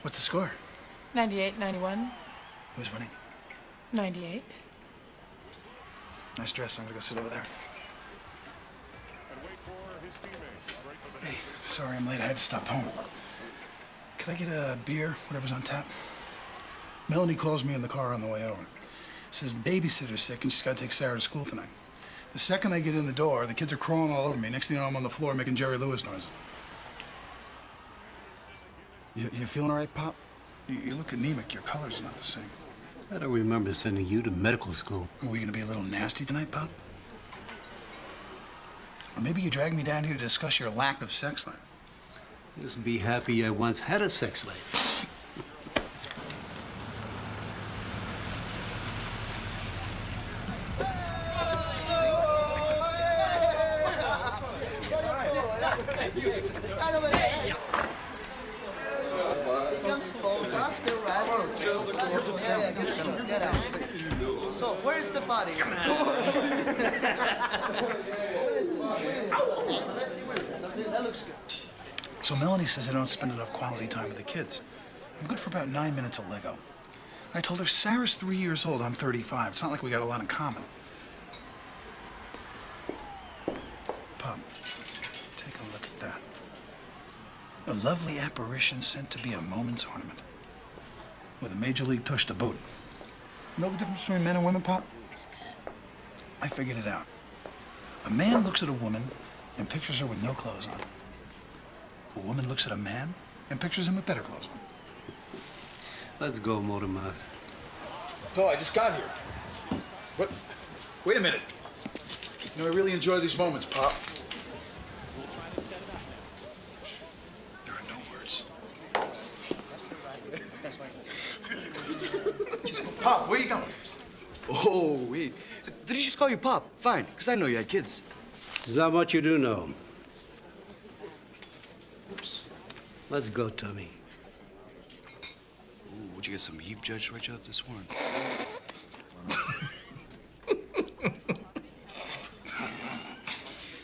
What's the score? 98-91. Who's winning? 98. Nice dress. I'm gonna go sit over there. Hey, sorry I'm late. I had to stop home. Could I get a beer, whatever's on tap? Melanie calls me in the car on the way over. Says the babysitter's sick and she's got to take Sarah to school tonight. The second I get in the door, the kids are crawling all over me. Next thing you know, I'm on the floor making Jerry Lewis noises. You feeling all right, Pop? You look anemic. Your color's not the same. I don't remember sending you to medical school. Are we gonna be a little nasty tonight, Pop? Or maybe you dragged me down here to discuss your lack of sex life. Just be happy I once had a sex life. So, where's the body? That looks good. So Melanie says I don't spend enough quality time with the kids. I'm good for about 9 minutes of Lego. I told her Sarah's 3 years old, I'm 35. It's not like we got a lot in common. Pop, take a look at that. A lovely apparition sent to be a moment's ornament. With a major league touch to boot. You know the difference between men and women, Pop? I figured it out. A man looks at a woman and pictures her with no clothes on. A woman looks at a man and pictures him with better clothes on. Let's go, Motormouth. Oh, I just got here. What? Wait a minute. You know, I really enjoy these moments, Pop. There are no words. Just go, Pop, where are you going? Oh, wait. Did he just call you Pop? Fine, because I know you had kids. Is that what you do know? Let's go, Tommy. Ooh, would you get some heap judge right out this morning?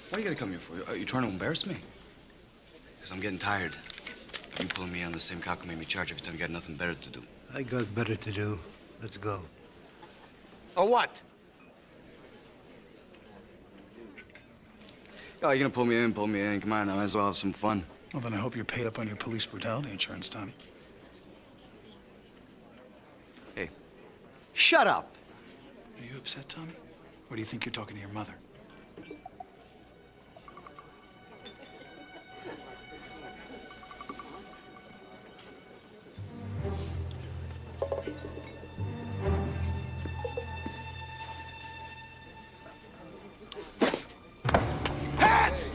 What are you gonna come here for? Are you trying to embarrass me? Because I'm getting tired. You pulling me on the same cock and made me charge every time you got nothing better to do. I got better to do. Let's go. Or what? Oh, you're gonna pull me in, pull me in. Come on, I might as well have some fun. Well, then I hope you're paid up on your police brutality insurance, Tommy. Hey, shut up. Are you upset, Tommy? Or do you think you're talking to your mother? Hands!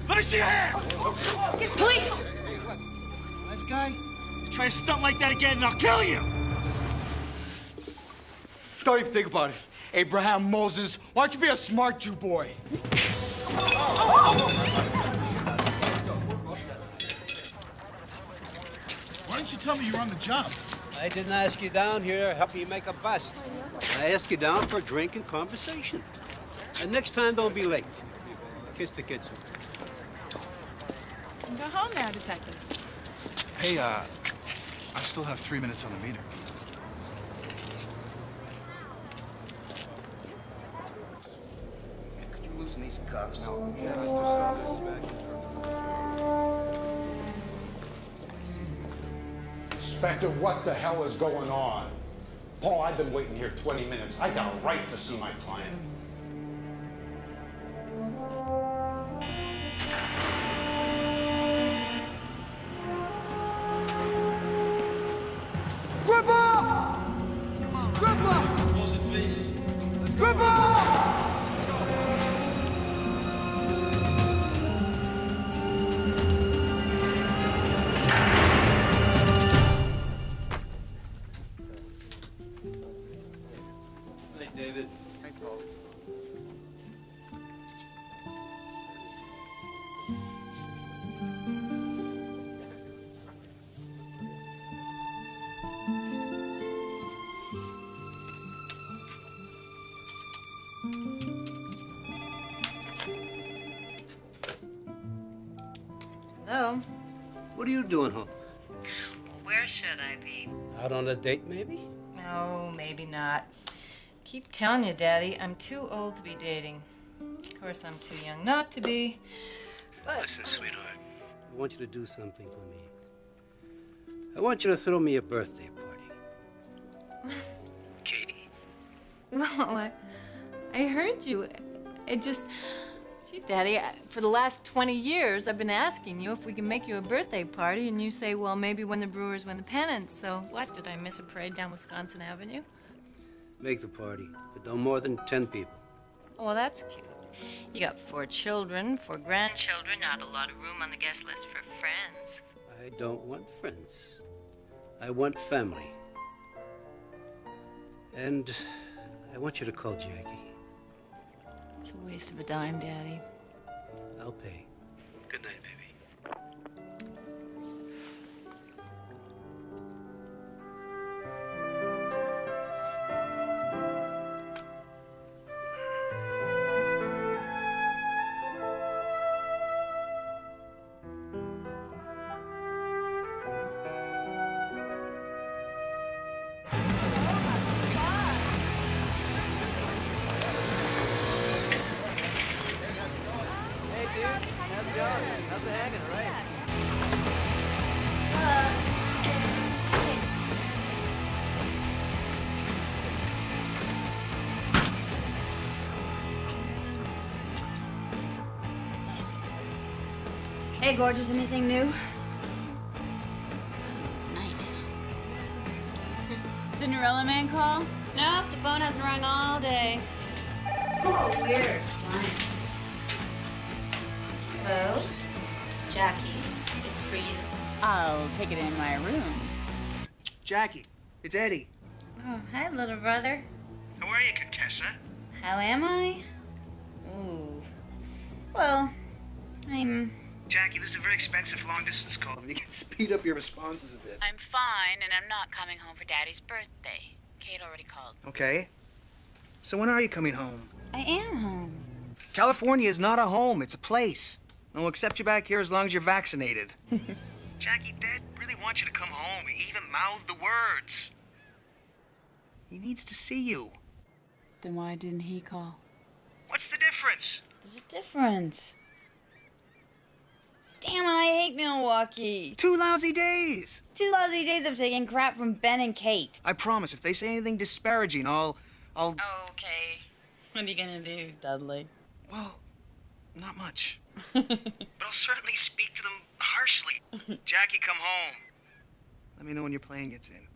Let me see your hands! Police! This guy, you try to stunt like that again and I'll kill you! Don't even think about it. Abraham Moses, why don't you be a smart Jew boy? Why didn't you tell me you were on the job? I didn't ask you down here to help you make a bust. I asked you down for a drink and conversation. And next time, don't be late. Kiss the kids. Go home now, Detective. Hey, I still have 3 minutes on the meter. Could you loosen these cuffs? Inspector, what the hell is going on? Paul, I've been waiting here 20 minutes. I got a right to see my client. Gripper! Gripper! Gripper! Hey, David. Hey, Paul. Hello? What are you doing home? Where should I be? Out on a date, maybe? No, maybe not. Keep telling you, Daddy, I'm too old to be dating. Of course, I'm too young not to be. But Listen, sweetheart. I want you to do something for me. I want you to throw me a birthday party. Katie. well, I heard you. It just, gee, Daddy, for the last 20 years, I've been asking you if we can make you a birthday party, and you say, well, maybe when the Brewers win the pennant. So what? Did I miss a parade down Wisconsin Avenue? Make the party, but no more than 10 people. Oh, well, that's cute. You got 4 children, 4 grandchildren, not a lot of room on the guest list for friends. I don't want friends. I want family. And I want you to call Jackie. It's a waste of a dime, Daddy. I'll pay. Good night, baby. Hey, gorgeous, anything new? Nice. Cinderella Man call? Nope, the phone hasn't rung all day. Oh, weird. Hello? Jackie, it's for you. I'll take it in my room. Jackie, it's Eddie. Oh, hi, little brother. How are you, Contessa? How am I? Ooh. Well, I'm... Jackie, this is a very expensive long-distance call. You can speed up your responses a bit. I'm fine, and I'm not coming home for Daddy's birthday. Kate already called. Okay. So when are you coming home? I am home. California is not a home, it's a place. And we'll accept you back here as long as you're vaccinated. Jackie, Dad really wants you to come home. He even mouthed the words. He needs to see you. Then why didn't he call? What's the difference? There's a difference. Damn it, I hate Milwaukee. 2 lousy days. 2 lousy days of taking crap from Ben and Kate. I promise, if they say anything disparaging, I'll... Okay. What are you gonna do, Dudley? Well, not much. But I'll certainly speak to them harshly. Jackie, come home. Let me know when your plane gets in.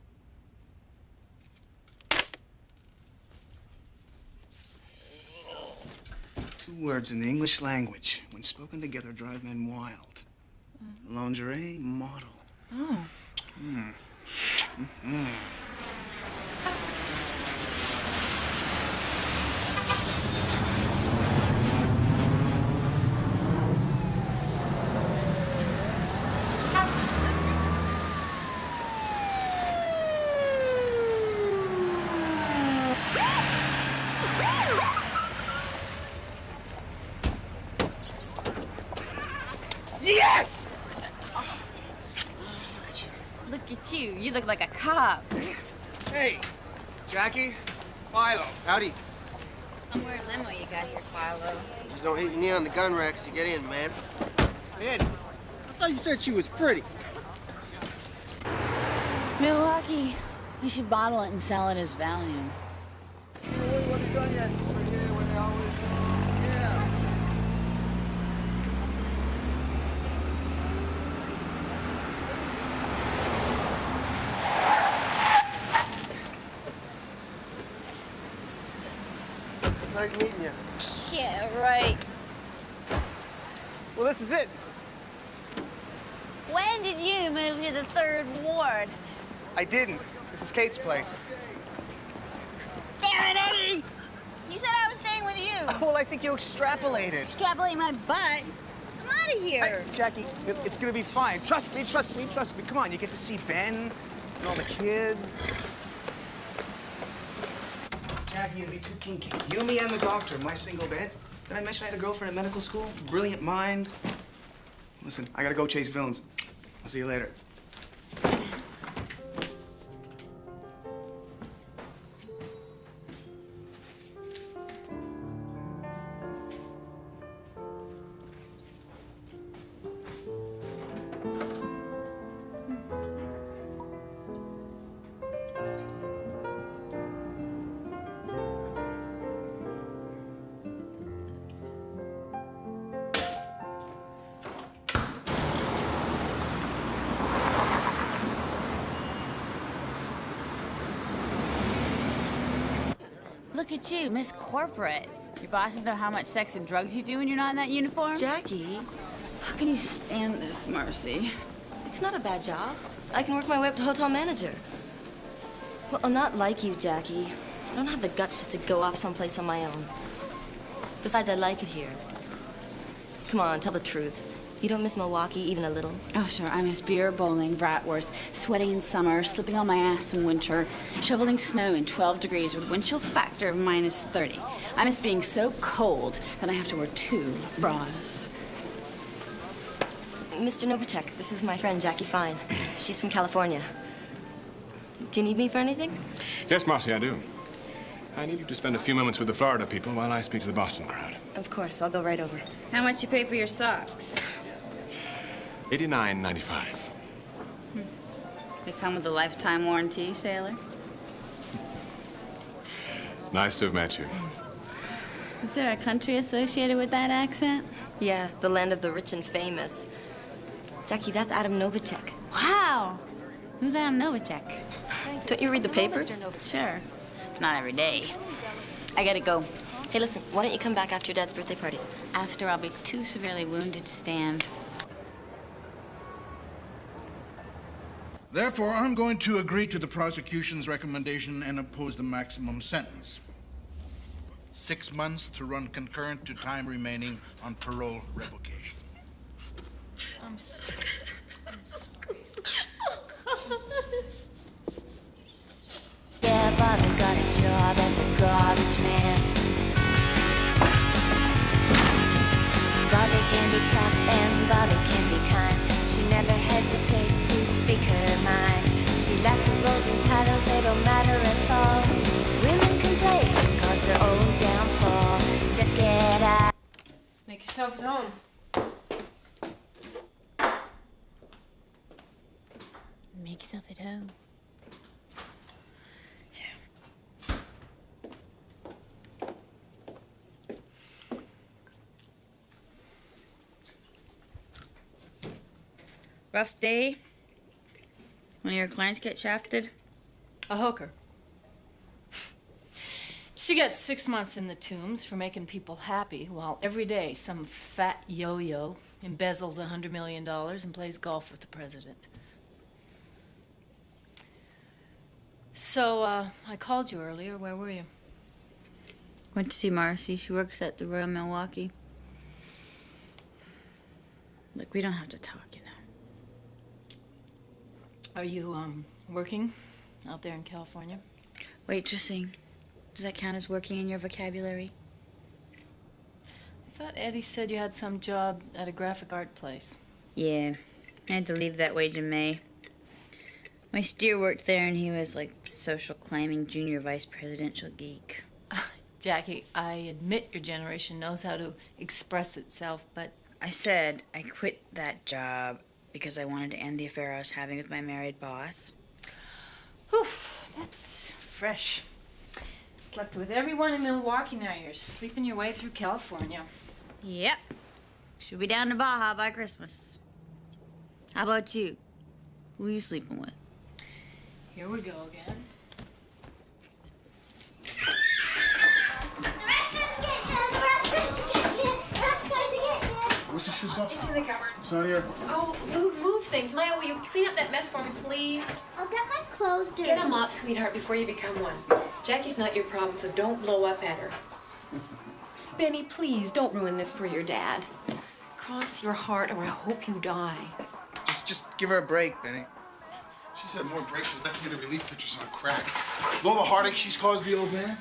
Two words in the English language, when spoken together, drive men wild. Lingerie model. Oh. Mm. Yes! Look at you. You look like a cop. Hey, Jackie, Philo. Howdy. Somewhere limo you got here, Philo. Just don't hit your knee on the gun rack as you get in, man. Ed, I thought you said she was pretty. Milwaukee. We should bottle it and sell it as Valium. Nice meeting you. Yeah, right. Well, this is it. When did you move to the 3rd Ward? I didn't. This is Kate's place. Damn it, Eddie! You said I was staying with you. Well, I think you extrapolated. Extrapolate my butt. I'm out of here. Hey, Jackie, it's gonna be fine. Trust me, trust me, trust me. Come on, you get to see Ben and all the kids. Jackie, it'd be too kinky. You, me, and the doctor in my single bed. Did I mention I had a girlfriend in medical school? Brilliant mind. Listen, I gotta go chase villains. I'll see you later. Look at you, Miss Corporate. Your bosses know how much sex and drugs you do when you're not in that uniform? Jackie, How can you stand this, Marcy? It's not a bad job. I can work my way up to hotel manager. Well, I'm not like you, Jackie. I don't have the guts just to go off someplace on my own. Besides, I like it here. Come on, tell the truth. You don't miss Milwaukee even a little? Oh, sure. I miss beer, bowling, bratwurst, sweating in summer, slipping on my ass in winter, shoveling snow in 12 degrees with wind chill factor of -30. I miss being so cold that I have to wear 2 bras. Mr. Novacek, this is my friend Jackie Fine. She's from California. Do you need me for anything? Yes, Marcy, I do. I need you to spend a few moments with the Florida people while I speak to the Boston crowd. Of course, I'll go right over. How much you pay for your socks? $89.95. They come with a lifetime warranty, sailor. Nice to have met you. Is there a country associated with that accent? Yeah, the land of the rich and famous. Jackie, that's Adam Novacek. Wow! Who's Adam Novacek? Don't you read the papers? Sure. Not every day. I gotta go. Hey, listen, why don't you come back after your dad's birthday party? After I'll be too severely wounded to stand. Therefore, I'm going to agree to the prosecution's recommendation and impose the maximum sentence. 6 months to run concurrent to time remaining on parole revocation. I'm sorry. Yeah, Bobby got a job as a garbage man. Bobby can be tough and Bobby can be kind. She never hesitates to speak her mind. She laughs at roles and titles, they don't matter at all. Women can play and cause their own downfall. Just get out. Make yourself at home. Make yourself at home. Rough day? One of your clients get shafted? A hooker. She gets 6 months in the tombs for making people happy, while every day some fat yo-yo embezzles $100 million and plays golf with the president. So, I called you earlier. Where were you? Went to see Marcy. She works at the Royal Milwaukee. Look, we don't have to talk, you know. Are you, working out there in California? Waitressing. Does that count as working in your vocabulary? I thought Eddie said you had some job at a graphic art place. Yeah. I had to leave that wage in May. My steer worked there, and he was like the social climbing junior vice presidential geek. Jackie, I admit your generation knows how to express itself, but... I said I quit that job because I wanted to end the affair I was having with my married boss. Whew, that's fresh. Slept with everyone in Milwaukee, now you're sleeping your way through California. Yep. Should be down to Baja by Christmas. How about you? Who are you sleeping with? Here we go again. Where's the shoe sock? It's in the cupboard. It's not here. Oh, move things. Maya, will you clean up that mess for me, please? I'll get my clothes dirty. Get them up, sweetheart, before you become one. Jackie's not your problem, so don't blow up at her. Benny, please, don't ruin this for your dad. Cross your heart, or I hope you die. Just give her a break, Benny. She's had more breaks than left-handed relief pitchers on crack. With all the heartache she's caused the old man,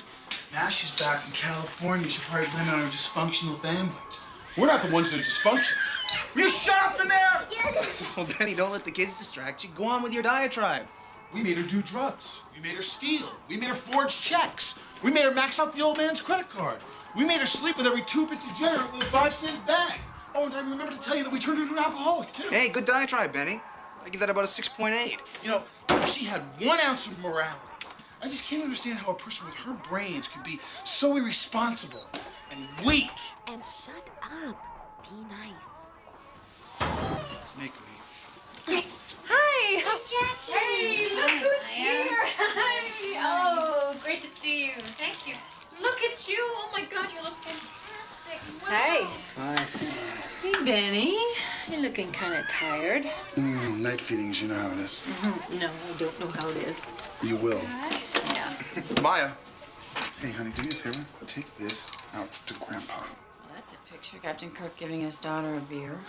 now she's back from California. She'll probably blame it on her dysfunctional family. We're not the ones that are dysfunctional. Will you shut up in there? Well, Benny, don't let the kids distract you. Go on with your diatribe. We made her do drugs. We made her steal. We made her forge checks. We made her max out the old man's credit card. We made her sleep with every two-bit degenerate with a 5-cent bag. Oh, and I remember to tell you that we turned her into an alcoholic, too. Hey, good diatribe, Benny. I give that about a 6.8. You know, if she had 1 ounce of morality, I just can't understand how a person with her brains could be so irresponsible and weak. And shut up. Be nice. Make me. Hi! Jackie! Hey, look who's here! Hi! Oh, great to see you. Thank you. you. Oh my God, you look fantastic. Wow. Hey. Hi. Hey, Benny. You're looking kind of tired. Night feedings, you know how it is. No, I don't know how it is. You will. Yeah. Maya. Hey, honey, do me a favor. Take this out to Grandpa. Well, that's a picture of Captain Kirk giving his daughter a beer.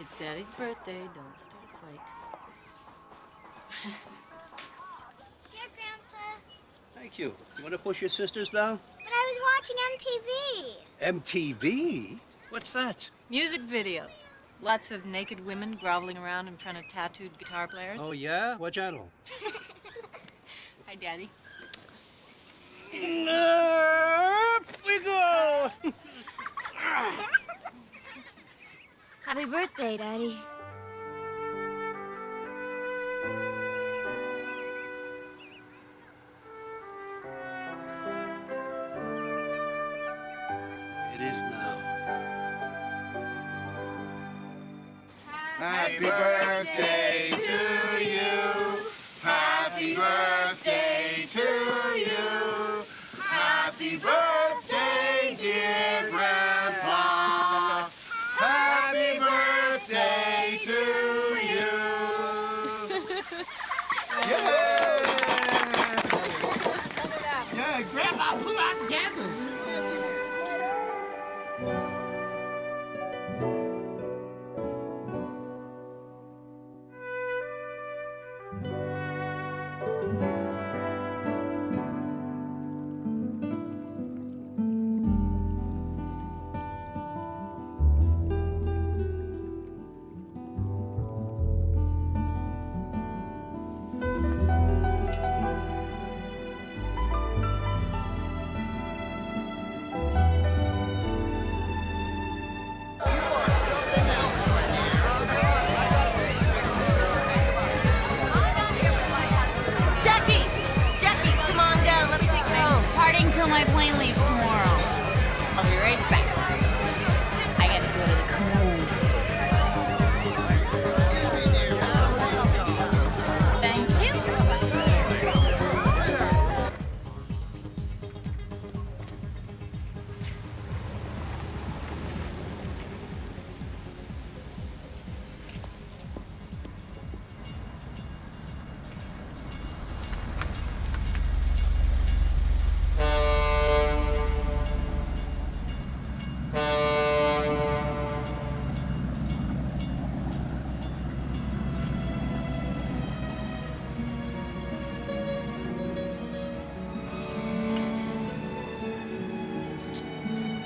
It's Daddy's birthday. Don't start a fight. Here, Grandpa. Thank you. You want to push your sisters down? But I was watching MTV. MTV? What's that? Music videos. Lots of naked women groveling around in front of tattooed guitar players. Oh, yeah? What channel? Hi, Daddy. Up we go! Happy birthday, Daddy. It is now. Happy birthday to you. Happy birthday to you. Happy birthday, dear Grandpa. Happy birthday to you. Yeah, Grandpa blew out the candles. Jackie! Jackie, come on down. Let me take you home. Partying till my plane leaves tomorrow. I'll be right back. I gotta go to the club. Thank you.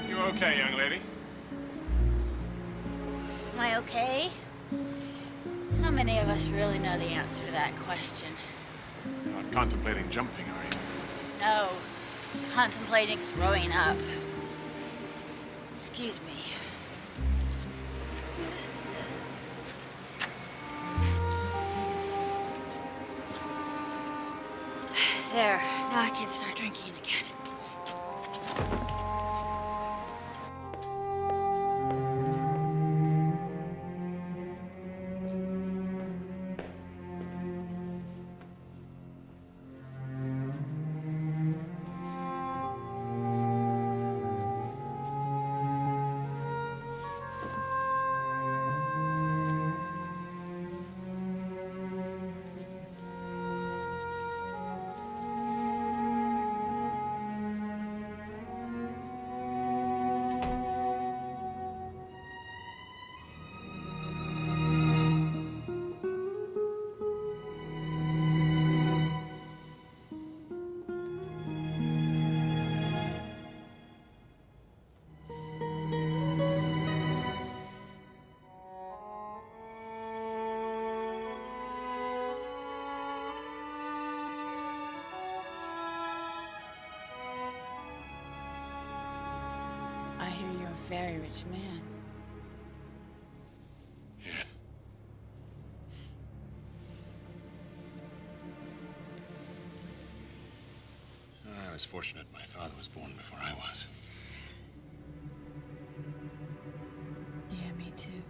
You okay, young lady? Am I okay? How many of us really know the answer to that question? You're not contemplating jumping, are you? No. Contemplating throwing up. Excuse me. There. Now I can start drinking again. I hear you're a very rich man. Yes. I was fortunate my father was born before I was. Yeah, me too.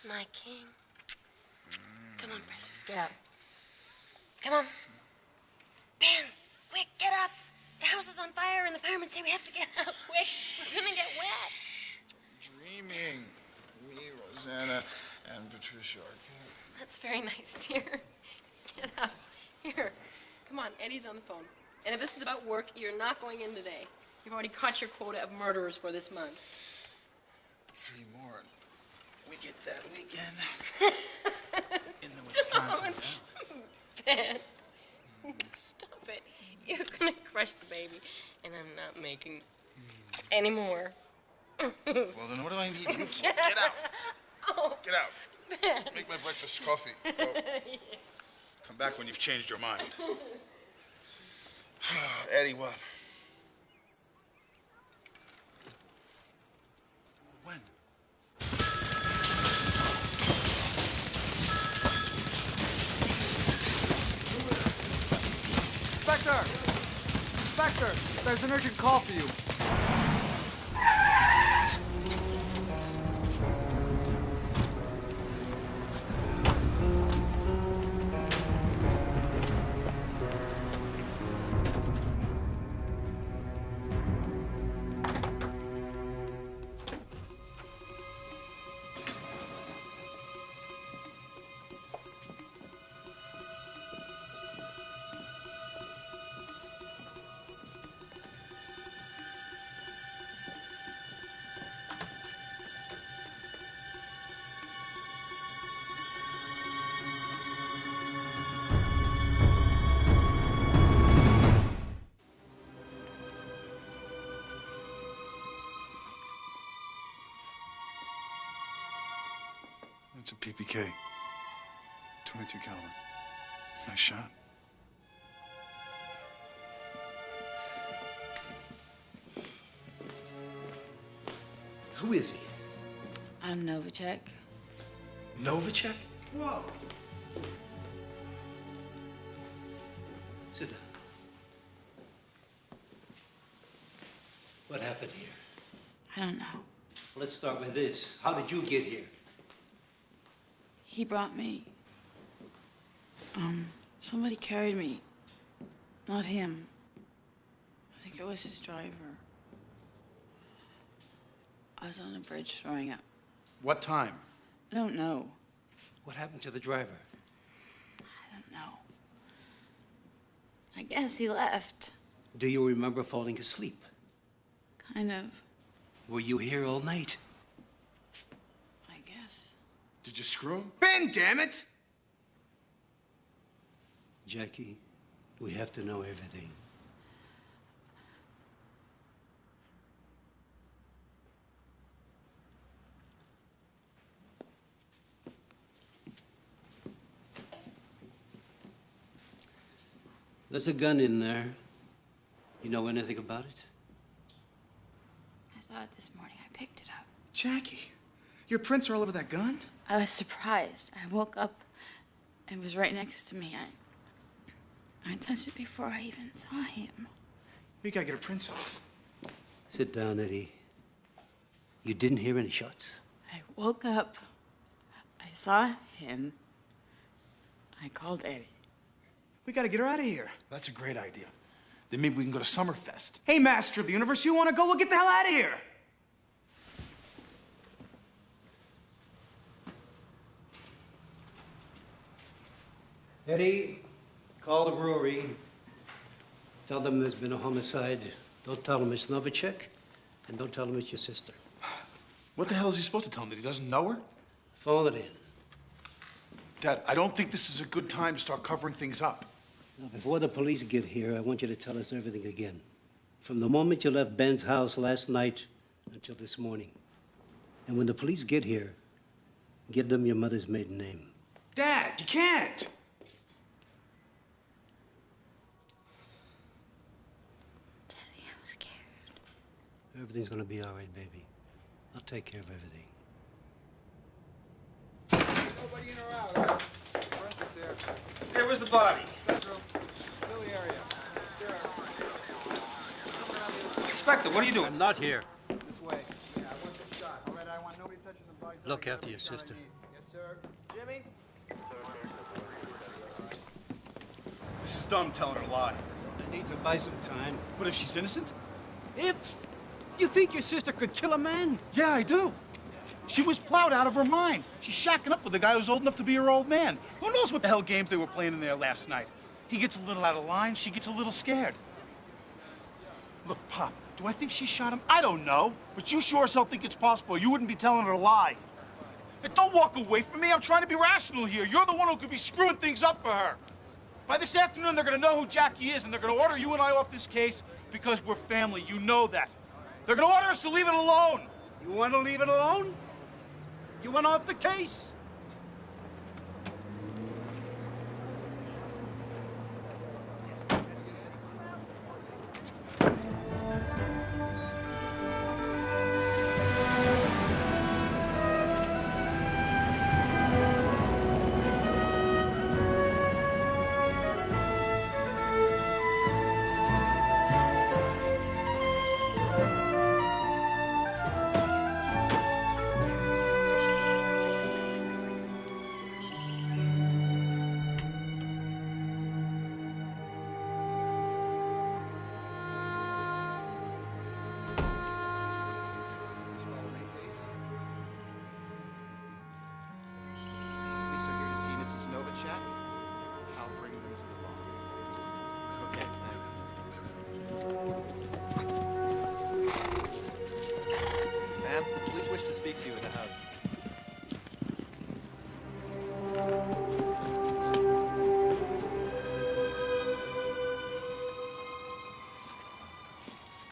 My king. Come on, precious, get up. Come on. Ben, quick, get up. The house is on fire and the firemen say we have to get up. Quick, we're gonna get wet. Dreaming. Me, Rosanna, and Patricia Arquette. That's very nice, dear. Get up. Here. Come on, Eddie's on the phone. And if this is about work, you're not going in today. You've already caught your quota of murderers for this month. 3 more. We get that weekend. In the Wisconsin Dells. Ben, stop it. You're gonna crush the baby, and I'm not making any more. Well, then what do I need you for? Get out. Oh, Get out. Ben. Make my breakfast coffee. Oh. Come back when you've changed your mind. Eddie, what? When? Inspector! Inspector! There's an urgent call for you. It's a PPK. 22 caliber. Nice shot. Who is he? I'm Novacek. Novacek? Whoa. Sit down. What happened here? I don't know. Let's start with this. How did you get here? He brought me. Somebody carried me. Not him. I think it was his driver. I was on a bridge throwing up. What time? I don't know. What happened to the driver? I don't know. I guess he left. Do you remember falling asleep? Kind of. Were you here all night? I guess. Did you screw him? Ben, damn it! Jackie, we have to know everything. There's a gun in there. You know anything about it? I saw it this morning. I picked it up. Jackie, your prints are all over that gun? I was surprised. I woke up and it was right next to me. I touched it before I even saw him. We gotta get her prints off. Sit down, Eddie. You didn't hear any shots? I woke up. I saw him. I called Eddie. We gotta get her out of here. That's a great idea. Then maybe we can go to Summerfest. Hey, Master of the Universe, you want to go? We'll get the hell out of here. Eddie, call the brewery. Tell them there's been a homicide. Don't tell them it's Novacek, and don't tell them it's your sister. What the hell is he supposed to tell him? That he doesn't know her? Phone it in. Dad, I don't think this is a good time to start covering things up. Now, before the police get here, I want you to tell us everything again. From the moment you left Ben's house last night until this morning. And when the police get here, give them your mother's maiden name. Dad, you can't. Daddy, I'm scared. Everything's gonna be all right, baby. I'll take care of everything. Nobody in or out, huh? Forensic there. Hey, where's the body? Bedroom. Still the area. Inspector, what are you doing? I'm not here. This way. Yeah, I want some shot. All right, I want nobody touching the body. Look after your sister. Yes, sir. Jimmy? This is dumb telling her a lie. I need to buy some time. But if she's innocent? If? You think your sister could kill a man? Yeah, I do. She was plowed out of her mind. She's shacking up with a guy who's old enough to be her old man. Who knows what the hell games they were playing in there last night? He gets a little out of line, she gets a little scared. Look, Pop, do I think she shot him? I don't know. But you sure as hell think it's possible. You wouldn't be telling her a lie. Hey, don't walk away from me. I'm trying to be rational here. You're the one who could be screwing things up for her. By this afternoon, they're gonna know who Jackie is, and they're gonna order you and I off this case because we're family. You know that. They're gonna order us to leave it alone. You want to leave it alone? You want off the case? Police are here to see Mrs. Novacek. I'll bring them to the lawn. Okay, thanks. Ma'am, police wish to speak to you in the house.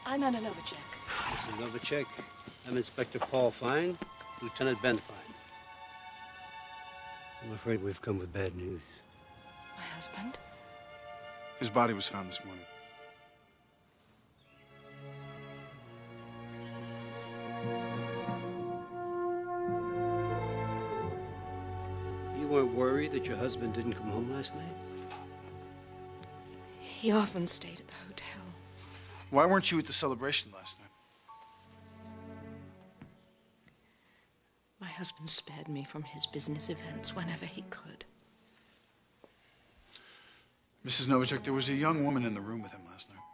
I'm Anna Novacek. Mr. Novacek, I'm Inspector Paul Fine, Lieutenant Ben Fine. I'm afraid we've come with bad news. My husband? His body was found this morning. You weren't worried that your husband didn't come home last night? He often stayed at the hotel. Why weren't you at the celebration last night? My husband spared me from his business events whenever he could. Mrs. Novacek, there was a young woman in the room with him last night.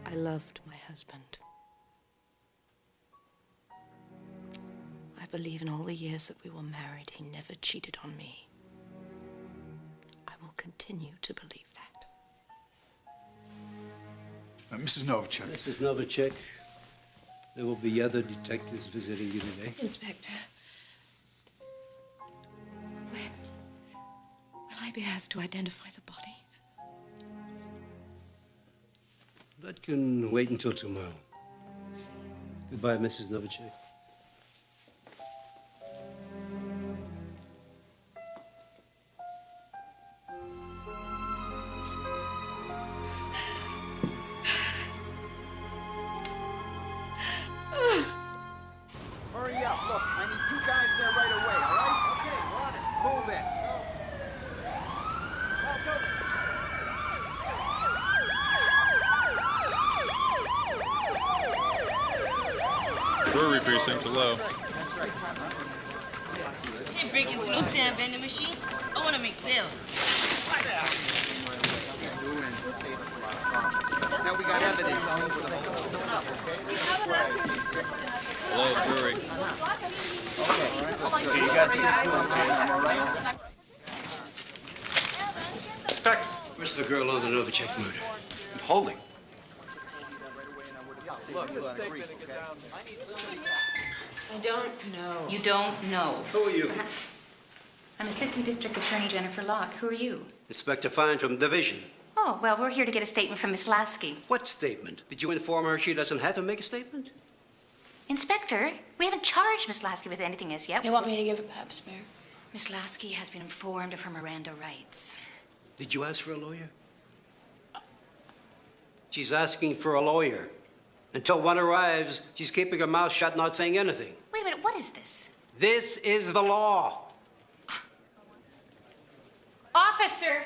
I loved my husband. I believe in all the years that we were married, he never cheated on me. I will continue to believe that. Mrs. Novacek. Mrs. Novacek, there will be other detectives visiting you today. Inspector, will I be asked to identify the body? That can wait until tomorrow. Goodbye, Mrs. Novacek. Hurry up. Look, I need you guys there right away, all right? Okay, we're on it. Move it. Let's go. Brewery precinct below. You didn't break into no damn vending machine. I want to make bail. Now we got evidence all over the place. Hello, brewery. Okay, you guys see Inspector. Where's the girl on the Novacek murder? Holding. I don't know. You don't know. Who are you? I'm Assistant District Attorney Jennifer Locke. Who are you? Inspector Fine from Division. Oh, well, we're here to get a statement from Miss Lasky. What statement? Did you inform her she doesn't have to make a statement? Inspector, we haven't charged Miss Lasky with anything as yet. They want me to give a pap smear. Miss Lasky has been informed of her Miranda rights. Did you ask for a lawyer? She's asking for a lawyer. Until one arrives, she's keeping her mouth shut, not saying anything. Wait a minute, what is this? This is the law. Officer!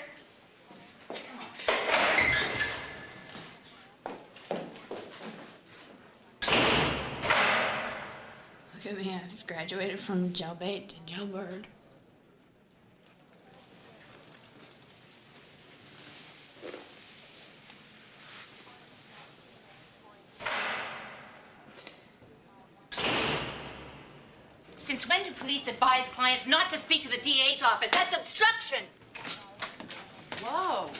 Look at me, I've graduated from jailbait to jailbird. Since when do police advise clients not to speak to the DA's office? That's obstruction! Whoa,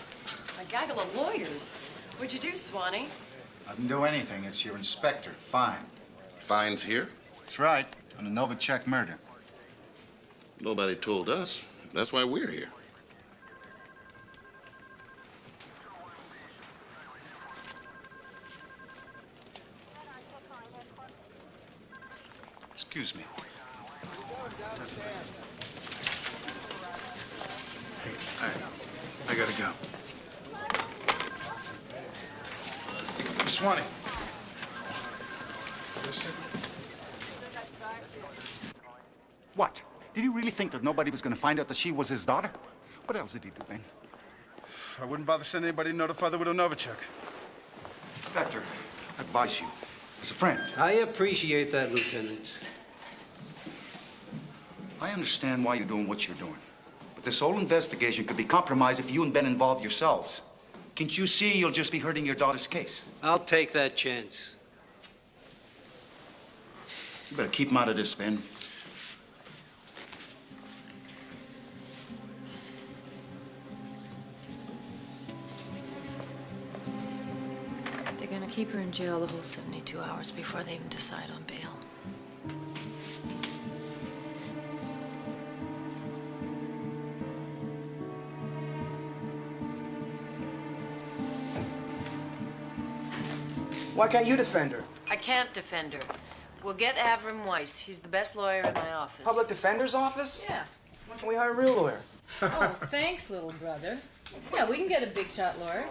a gaggle of lawyers. What'd you do, Swanee? I didn't do anything. It's your inspector. Fine. Fines here? That's right. On the Novacek murder. Nobody told us. That's why we're here. Excuse me. Definitely. Hey, I gotta go. Miss Swanee. What? Did he really think that nobody was going to find out that she was his daughter? What else did he do, Ben? I wouldn't bother sending anybody to notify the widow Novacek. Inspector, I advise you, as a friend. I appreciate that, Lieutenant. I understand why you're doing what you're doing. But this whole investigation could be compromised if you and Ben involve yourselves. Can't you see you'll just be hurting your daughter's case? I'll take that chance. You better keep him out of this, Ben. They're gonna keep her in jail the whole 72 hours before they even decide on bail. Why can't you defend her? I can't defend her. We'll get Avram Weiss. He's the best lawyer in my office. Public defender's office? Yeah. Why can't we hire a real lawyer? Oh, thanks, little brother. Yeah, we can get a big shot lawyer.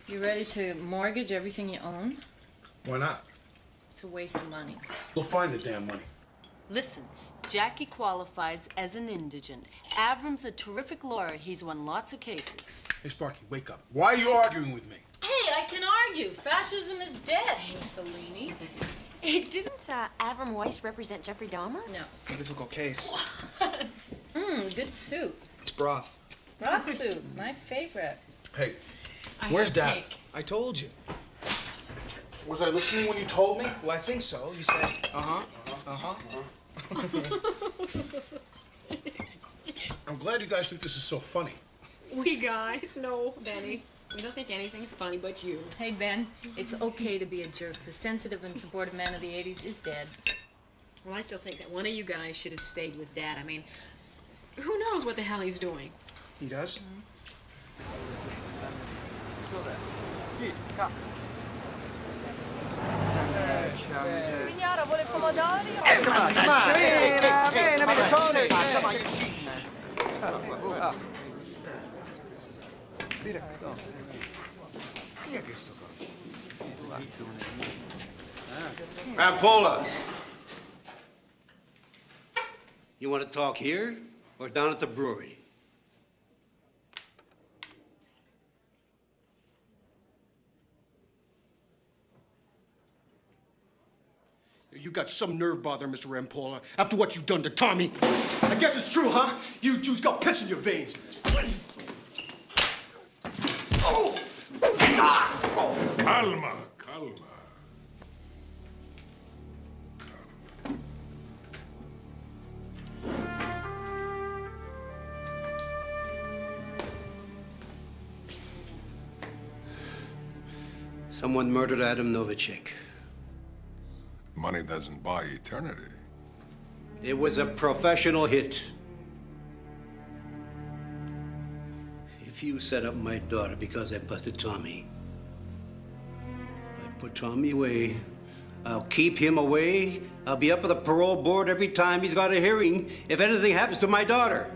You ready to mortgage everything you own? Why not? It's a waste of money. We'll find the damn money. Listen, Jackie qualifies as an indigent. Avram's a terrific lawyer. He's won lots of cases. Hey, Sparky, wake up. Why are you arguing with me? Hey, I can argue. Fascism is dead, Mussolini. Hey, didn't Avram Weiss represent Jeffrey Dahmer? No. A difficult case. Good soup. It's broth. Broth soup, my favorite. Hey, where's Dad? I told you. Was I listening when you told me? Well, I think so. You said, I'm glad you guys think this is so funny. We guys? No, Benny. We don't think anything's funny but you. Hey, Ben, it's okay to be a jerk. The sensitive and supportive man of the 80s is dead. Well, I still think that one of you guys should have stayed with Dad. I mean, who knows what the hell he's doing? He does? Signora, vuole pomodori? Rampolla! You want to talk here or down at the brewery? You got some nerve bother, Mr. Rampolla, after what you've done to Tommy. I guess it's true, huh? You Jews got piss in your veins. Oh! Calma, calma. Someone murdered Adam Novacek. Money doesn't buy eternity. It was a professional hit. If you set up my daughter because I busted Tommy, I put Tommy away. I'll keep him away. I'll be up with the parole board every time he's got a hearing if anything happens to my daughter.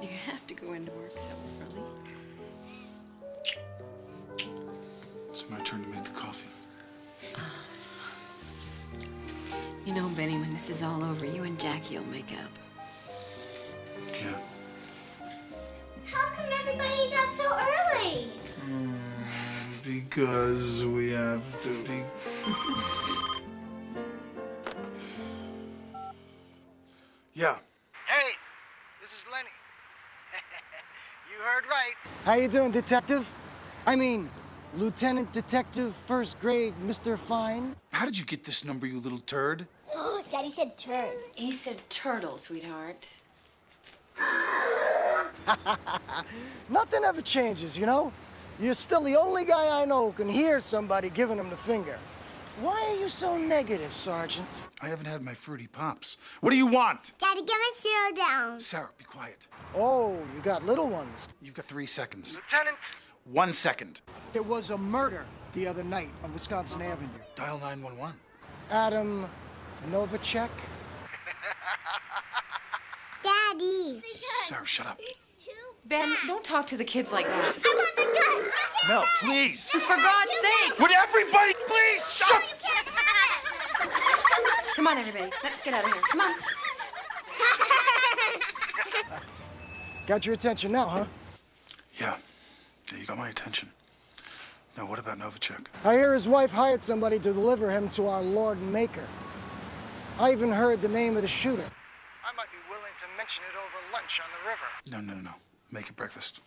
You have to go into work so early. My turn to make the coffee. You know, Benny, when this is all over, you and Jackie will make up. Yeah. How come everybody's up so early? Because we have duty. Yeah. Hey, this is Lenny. You heard right. How you doing, Detective? I mean, Lieutenant Detective, first grade, Mr. Fine. How did you get this number, you little turd? Daddy said turd. He said turtle, sweetheart. Nothing ever changes, you know? You're still the only guy I know who can hear somebody giving him the finger. Why are you so negative, Sergeant? I haven't had my fruity pops. What do you want? Daddy, give us 0 down. Sarah, be quiet. Oh, you got little ones. You've got 3 seconds. Lieutenant? 1 second. There was a murder the other night on Wisconsin Avenue. Dial 911. Adam Novacek? Daddy. Sarah, shut up. Ben, don't talk to the kids like that. I want the gun. Mel, please. For God's sake. Would everybody please shut? Come on, everybody. Let's get out of here. Come on. Got your attention now, huh? Yeah. Yeah, you got my attention. Now, what about Novacek? I hear his wife hired somebody to deliver him to our Lord and Maker. I even heard the name of the shooter. I might be willing to mention it over lunch on the river. No. Make it breakfast.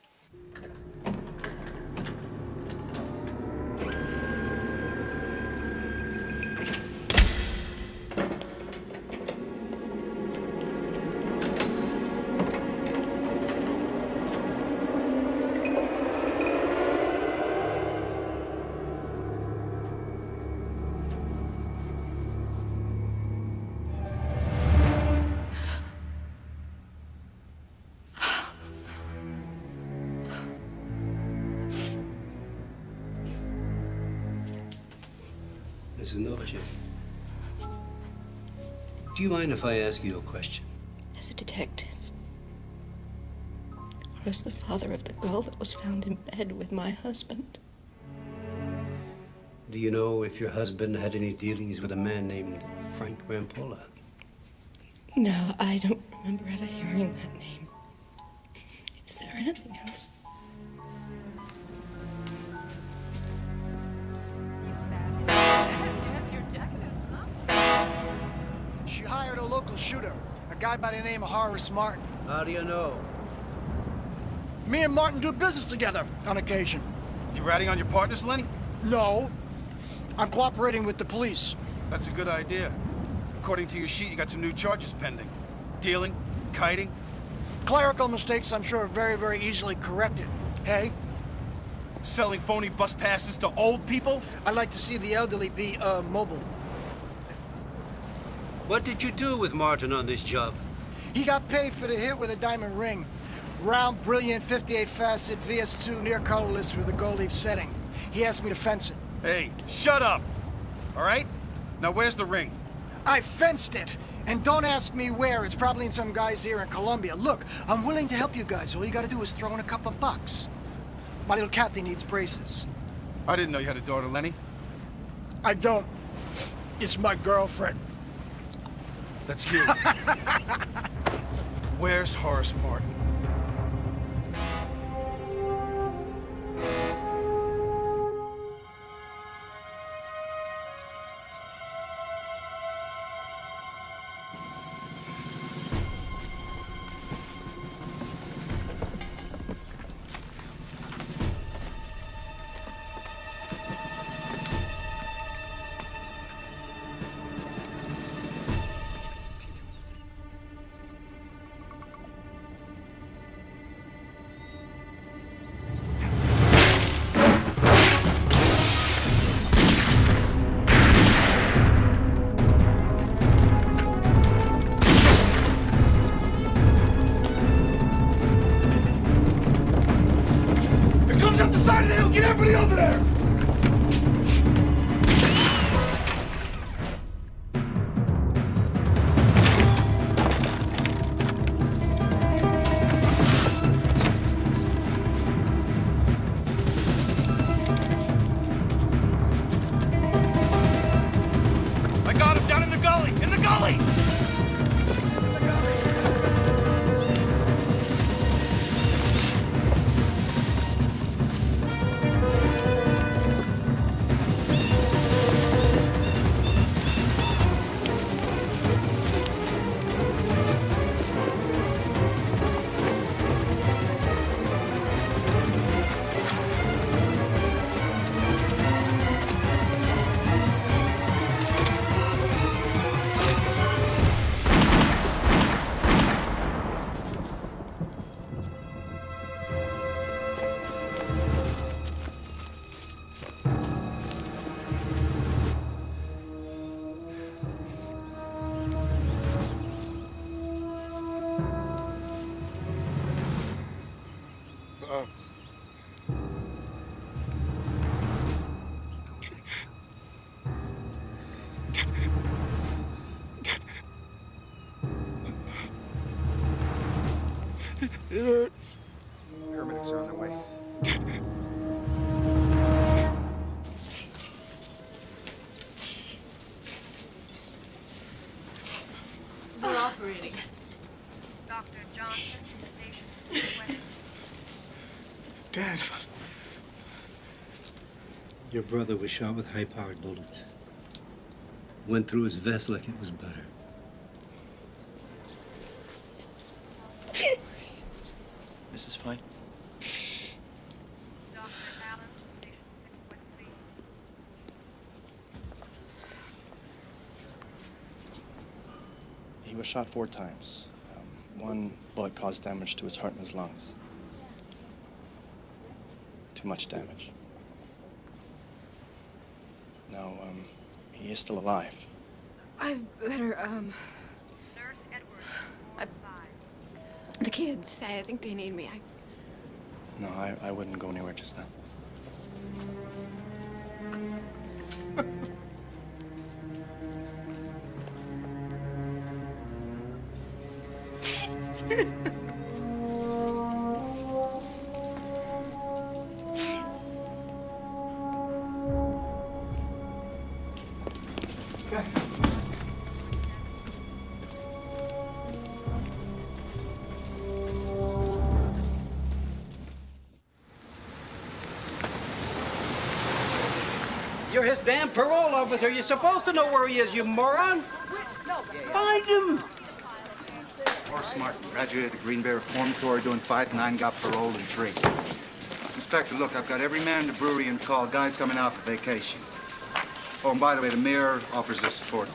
Mrs. Novacek, do you mind if I ask you a question? As a detective, or as the father of the girl that was found in bed with my husband. Do you know if your husband had any dealings with a man named Frank Rampolla? No, I don't remember ever hearing that name. Is there anything else? She hired a local shooter, a guy by the name of Horace Martin. How do you know? Me and Martin do business together on occasion. You ratting on your partners, Lenny? No. I'm cooperating with the police. That's a good idea. According to your sheet, you got some new charges pending. Dealing, kiting. Clerical mistakes, I'm sure, are very, very easily corrected. Hey? Selling phony bus passes to old people? I'd like to see the elderly be, mobile. What did you do with Martin on this job? He got paid for the hit with a diamond ring. Round, brilliant, 58-facet VS2 near colorless with a gold leaf setting. He asked me to fence it. Hey, shut up! All right? Now, where's the ring? I fenced it. And don't ask me where. It's probably in some guy's ear in Colombia. Look, I'm willing to help you guys. All you gotta do is throw in a couple of bucks. My little Kathy needs braces. I didn't know you had a daughter, Lenny. I don't. It's my girlfriend. That's cute. Where's Horace Martin? Up the side of the hill! Get everybody over there! It hurts. Paramedics are on their way. They're operating. Dr. Johnson, station West. Dad. Your brother was shot with high-powered bullets. Went through his vest like it was butter. Mrs. Fine? Dr. Allen, station 613. He was shot 4 times. One bullet caused damage to his heart and his lungs. Too much damage. Now, he is still alive. I better, Nurse Edwards, the kids, I think they need me. No, I wouldn't go anywhere just now. You're his damn parole officer. You're supposed to know where he is, you moron. Find him. Horace Martin, graduated at the Green Bay Reformatory, doing 5 to 9, got paroled in 3. Inspector, look, I've got every man in the brewery in call. Guy's coming out for vacation. Oh, and by the way, the mayor offers his support.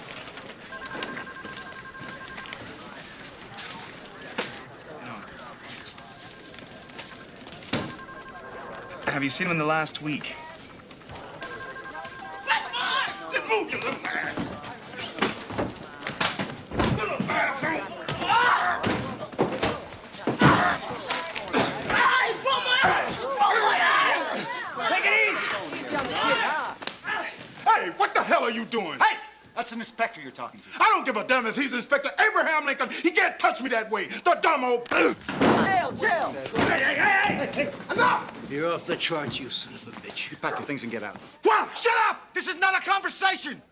Have you seen him in the last week? Then move, you little ass! Little bathroom! Take it easy! Hey, what the hell are you doing? Hey! That's an inspector you're talking to. I don't give a damn if he's Inspector Abraham Lincoln. He can't touch me that way. The dumb old... Jail, jail! Hey! Enough! You're off the charts, you son of a bitch. You pack your things and get out. What? Shut up! This is not a conversation!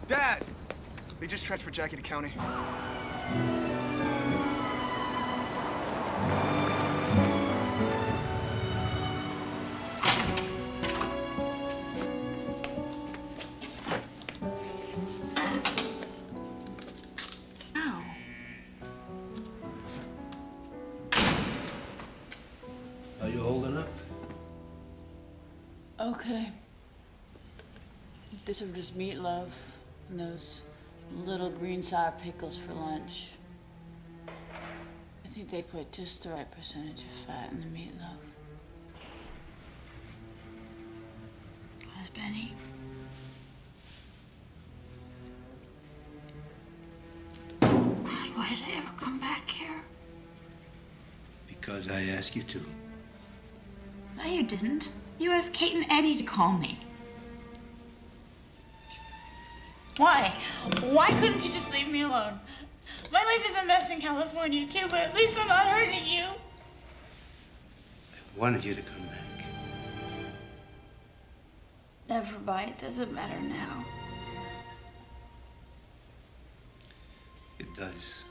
Dad! They just transferred Jackie to county. Are you holding up? Okay. This was just meatloaf and those little green sour pickles for lunch. I think they put just the right percentage of fat in the meatloaf. How's Benny? God, why did I ever come back here? Because I asked you to. No, you didn't. You asked Kate and Eddie to call me. Why? Why couldn't you just leave me alone? My life is a mess in California, too, but at least I'm not hurting you. I wanted you to come back. Never mind. It doesn't matter now. It does.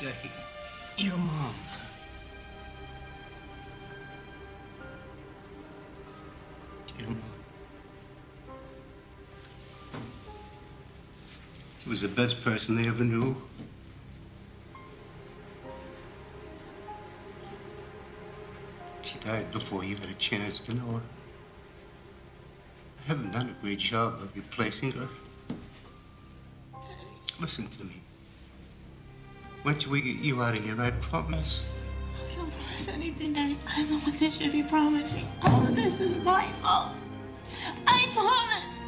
Jackie, your mom. Your mom. She was the best person they ever knew. She died before you had a chance to know her. I haven't done a great job of replacing her. Listen to me. Once we get you out of here, I promise. Don't promise anything, Daddy. I'm the one that should be promising. All of this is my fault. I promise.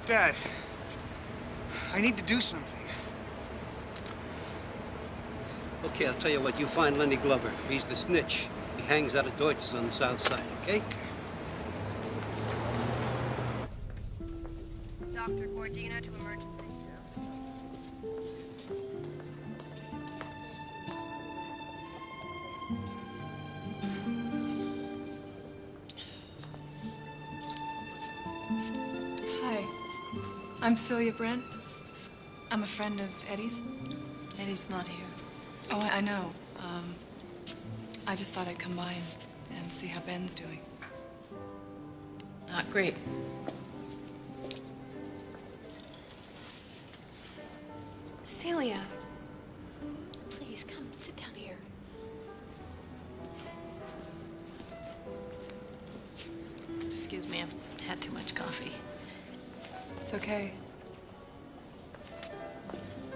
Dad, I need to do something. Okay, I'll tell you what. You find Lenny Glover. He's the snitch. He hangs out at Deutsch's on the south side, okay? Dr. Gordina to emergency. Hi, I'm Celia Brent. I'm a friend of Eddie's. Eddie's not here. Oh, I know. I just thought I'd come by and see how Ben's doing. Not great. Celia, please come sit down here. Excuse me, I've had too much coffee. It's okay.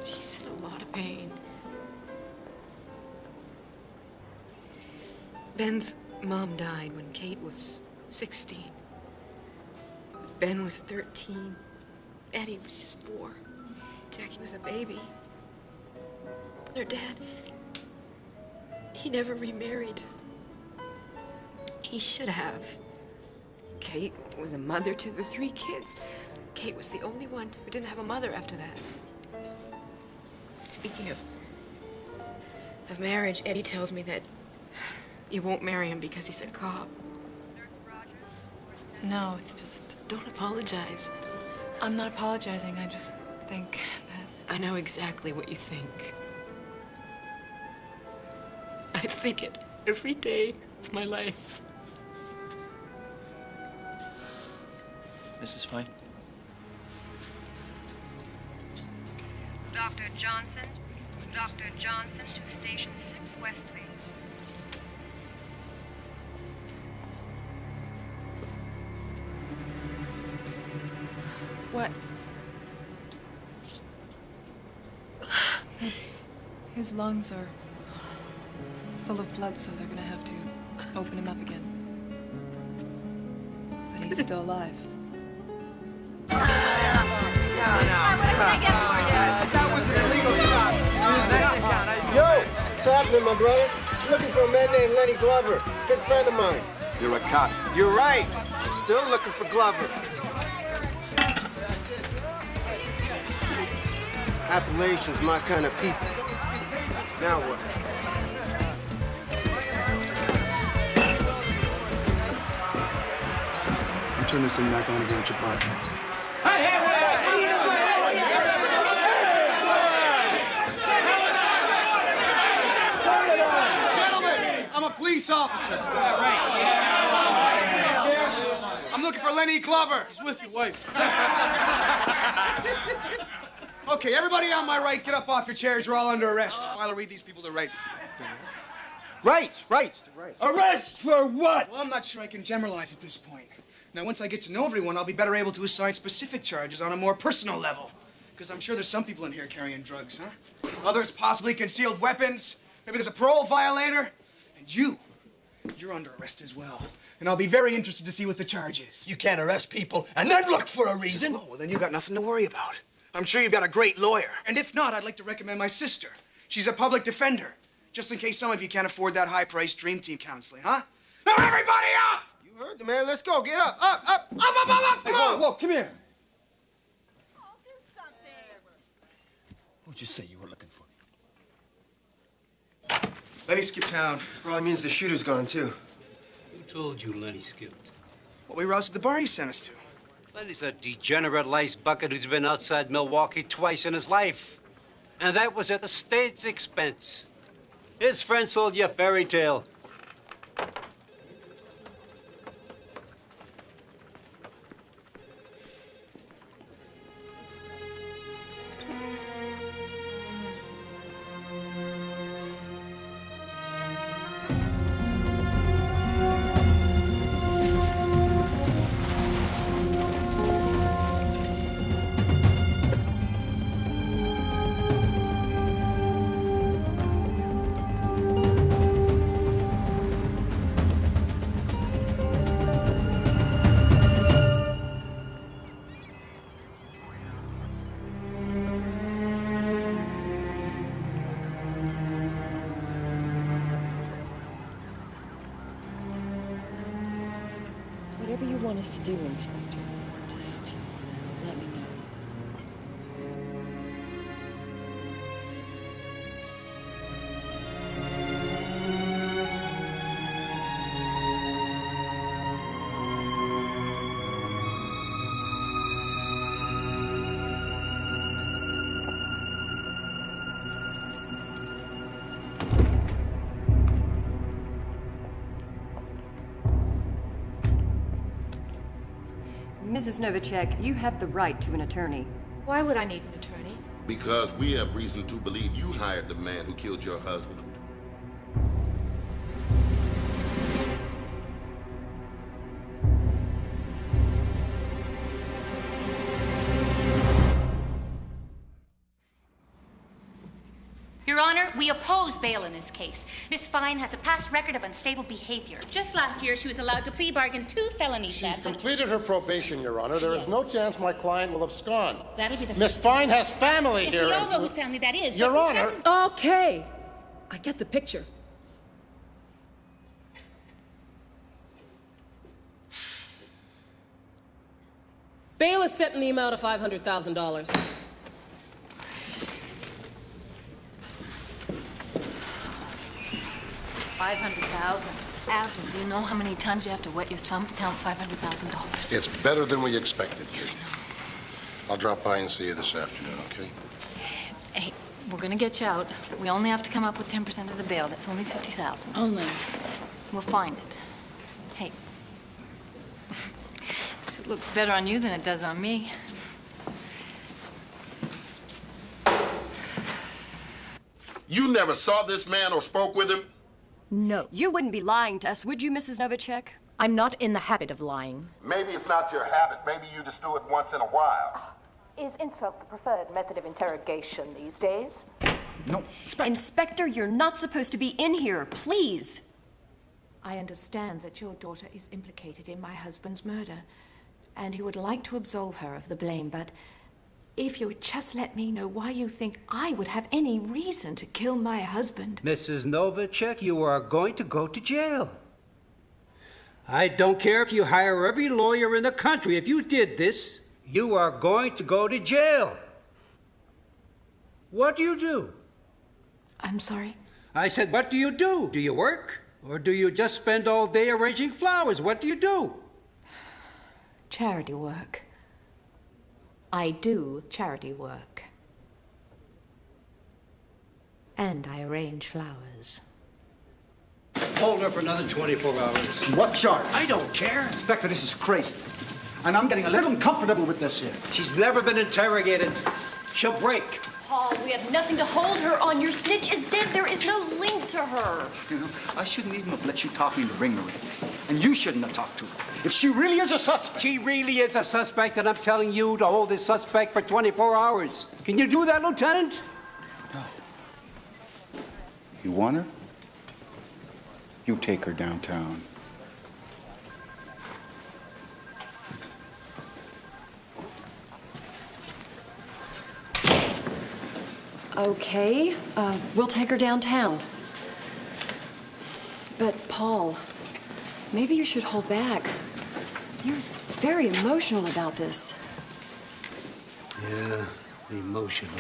She's in a lot of pain. Ben's mom died when Kate was 16. Ben was 13. Eddie was just 4. Jackie was a baby. Their dad, he never remarried. He should have. Kate was a mother to the 3 kids. Kate was the only one who didn't have a mother after that. Speaking of marriage, Eddie tells me that you won't marry him because he's a cop. No, it's just... Don't apologize. I'm not apologizing. I just think that... I know exactly what you think. I think it every day of my life. Mrs. Fine? Dr. Johnson. Dr. Johnson to Station 6 West, please. What? His lungs are full of blood, so they're gonna have to open him up again. But he's still alive. That was an illegal shot. Yo, what's happening, my brother? Looking for a man named Lenny Glover. He's a good friend of mine. You're a cop. You're right. I'm still looking for Glover. Appalachians, my kind of people. Now what? You turn this thing back on again at your partner. Gentlemen, I'm a police officer. I'm looking for Lenny Glover. He's with your wife. Okay, everybody on my right, get up off your chairs. You're all under arrest. While I read these people their rights. Rights. Arrest for what? Well, I'm not sure I can generalize at this point. Now, once I get to know everyone, I'll be better able to assign specific charges on a more personal level. Because I'm sure there's some people in here carrying drugs, huh? Others possibly concealed weapons. Maybe there's a parole violator. And you're under arrest as well. And I'll be very interested to see what the charge is. You can't arrest people and then look for a reason. Oh, well, then you got nothing to worry about. I'm sure you've got a great lawyer. And if not, I'd like to recommend my sister. She's a public defender. Just in case some of you can't afford that high-priced Dream Team counseling, huh? Now, everybody up! You heard the man. Let's go. Get up. Up. Come on! Whoa, come here. Who'd you say you were looking for? Lenny skipped town. Probably means the shooter's gone, too. Who told you Lenny skipped? Well, we roused at the bar he sent us to. Lenny's a degenerate lice bucket who's been outside Milwaukee twice in his life. And that was at the state's expense. His friend sold you a fairy tale. wants to do, Inspector. Just let me know. Mrs. Novacek, you have the right to an attorney. Why would I need an attorney? Because we have reason to believe you hired the man who killed your husband. Your Honor, we oppose bail in this case. Miss Fine has a past record of unstable behavior. Just last year, she was allowed to plea bargain 2 felony She's thefts. completed her probation, Your Honor. There is no chance my client will abscond. That'll be the Miss first Fine has family Yes, here. we all and- know whose family that is. Your but this Honor. doesn't- Okay. I get the picture. Bail is set in the amount of $500,000. $500,000. Alvin, do you know how many times you have to wet your thumb to count $500,000? It's better than we expected, Kate. I'll drop by and see you this afternoon, okay? Hey, we're gonna get you out. We only have to come up with 10% of the bail. That's only $50,000. Only. We'll find it. Hey, this looks better on you than it does on me. You never saw this man or spoke with him? No. You wouldn't be lying to us, would you, Mrs. Novacek? I'm not in the habit of lying. Maybe it's not your habit. Maybe you just do it once in a while. Is insult the preferred method of interrogation these days? No. Inspector, you're not supposed to be in here, please. I understand that your daughter is implicated in my husband's murder, and you would like to absolve her of the blame, but if you would just let me know why you think I would have any reason to kill my husband. Mrs. Novacek, you are going to go to jail. I don't care if you hire every lawyer in the country. If you did this, you are going to go to jail. What do you do? I'm sorry? I said, what do you do? Do you work? Or do you just spend all day arranging flowers? What do you do? Charity work. I do charity work. And I arrange flowers. Hold her for another 24 hours. What charge? I don't care. Inspector, this is crazy. And I'm getting a little uncomfortable with this here. She's never been interrogated. She'll break. Paul, we have nothing to hold her on. Your snitch is dead. There is no link to her. You know, I shouldn't even have let you talk me into bringing her in. And you shouldn't have talked to her. If she really is a suspect. She really is a suspect, and I'm telling you to hold this suspect for 24 hours. Can you do that, Lieutenant? No. You want her? You take her downtown. Okay, we'll take her downtown. But, Paul, maybe you should hold back. You're very emotional about this. Yeah, emotional.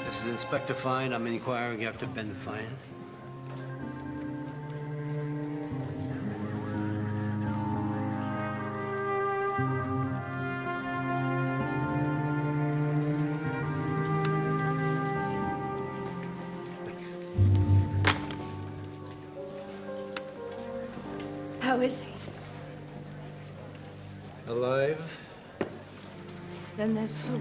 This is Inspector Fine. I'm inquiring after Ben Fine. How is he? Alive? Then there's hope.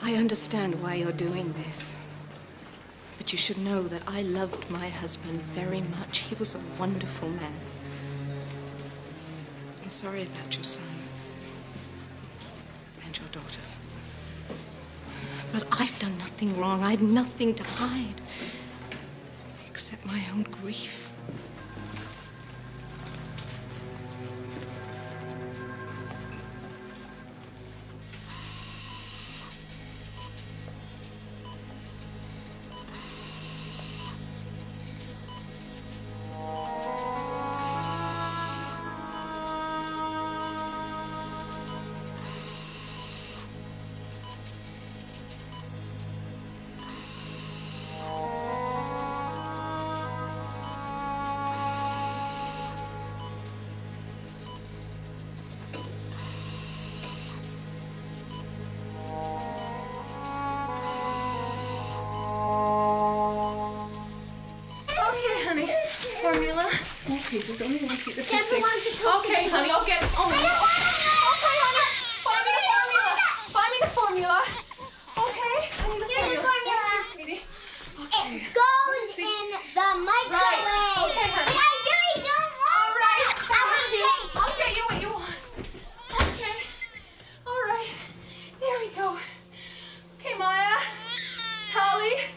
I understand why you're doing this. But you should know that I loved my husband very much. He was a wonderful man. I'm sorry about your son. find your daughter. But I've done nothing wrong. I've nothing to hide. Except my own grief. Small pieces, only one piece. Okay, honey, I'll get it. Oh, okay, honey. Buy me the formula. Okay? I need the formula. Here, sweetie. Okay. It goes in the microwave. Right. Okay, honey. I really don't want that. I'll get you what you want. Okay. All right. There we go. Okay, Maya. Tali.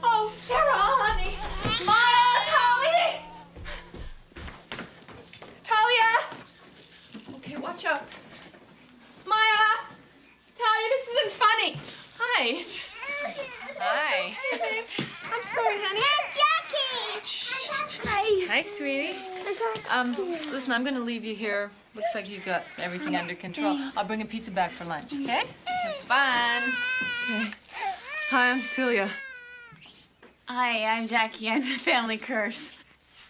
Oh, Sarah, honey. Maya. Okay, watch out. Maya! Talia, this isn't funny. Hi. Hi. Hey, babe. I'm sorry, honey. Jackie! Hi. Hi, sweetie. Listen, I'm gonna leave you here. Looks like you've got everything under control. I'll bring a pizza back for lunch, okay? Have fun. Okay. Hi, I'm Celia. Hi, I'm Jackie. I'm the family curse.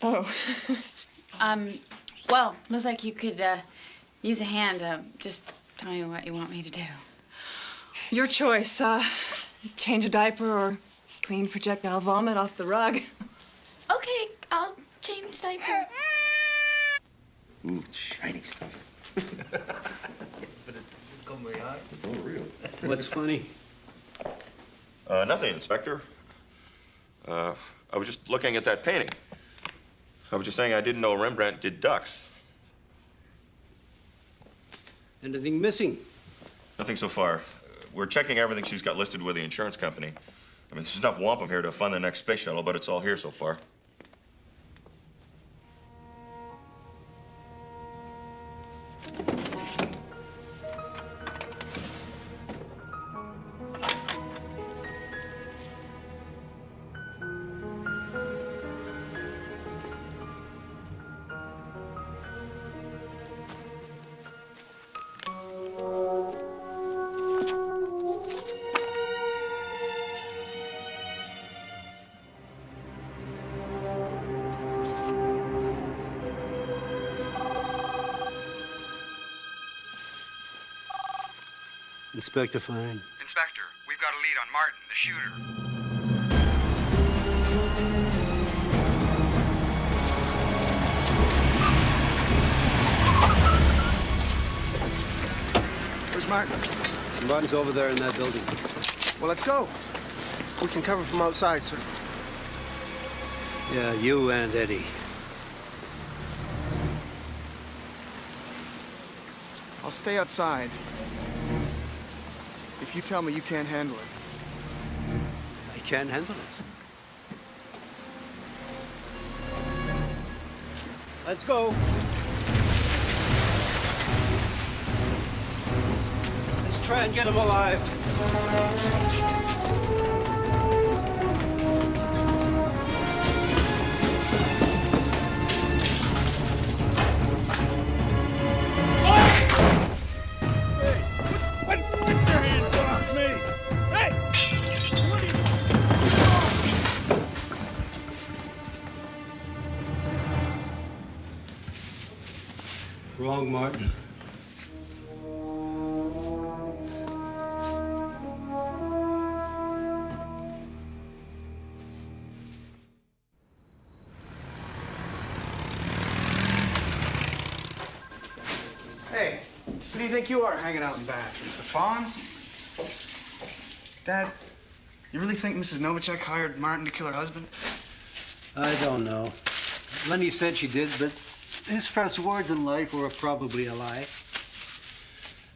Oh. Well, looks like you could, use a hand. Just tell me what you want me to do. Your choice. Change a diaper or clean projectile vomit off the rug. Okay, I'll change the diaper. Ooh, it's shiny stuff. But it come my eyes. It's all real. What's funny? Nothing, Inspector. I was just looking at that painting. I was just saying I didn't know Rembrandt did ducks. Anything missing? Nothing so far. We're checking everything she's got listed with the insurance company. I mean, there's enough wampum here to fund the next space shuttle, but it's all here so far. Inspector Fine. Inspector, we've got a lead on Martin, the shooter. Where's Martin? Martin's over there in that building. Well, let's go. We can cover from outside, sir. Yeah, you and Eddie. I'll stay outside. If you tell me you can't handle it. I can't handle it. Let's go. Let's try and get him alive. Wrong, Martin. Hey, who do you think you are hanging out in bathrooms? The Fawns? Dad, you really think Mrs. Novacek hired Martin to kill her husband? I don't know. Lenny said she did, but his first words in life were probably a lie.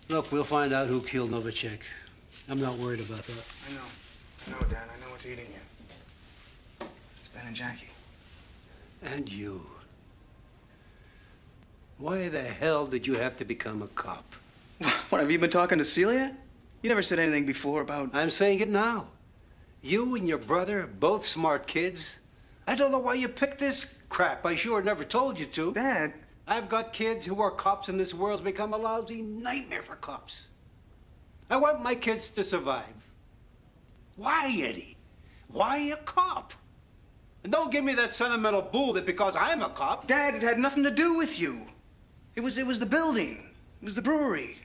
Look, we'll find out who killed Novacek. I'm not worried about that. I know, Dad. I know what's eating you. It's Ben and Jackie. And you. Why the hell did you have to become a cop? What, have you been talking to Celia? You never said anything before about... I'm saying it now. You and your brother, both smart kids. I don't know why you picked this crap. I sure never told you to. Dad. I've got kids who are cops, and this world's become a lousy nightmare for cops. I want my kids to survive. Why, Eddie? Why a cop? And don't give me that sentimental bull that because I'm a cop. Dad, it had nothing to do with you. It was the building. It was the brewery.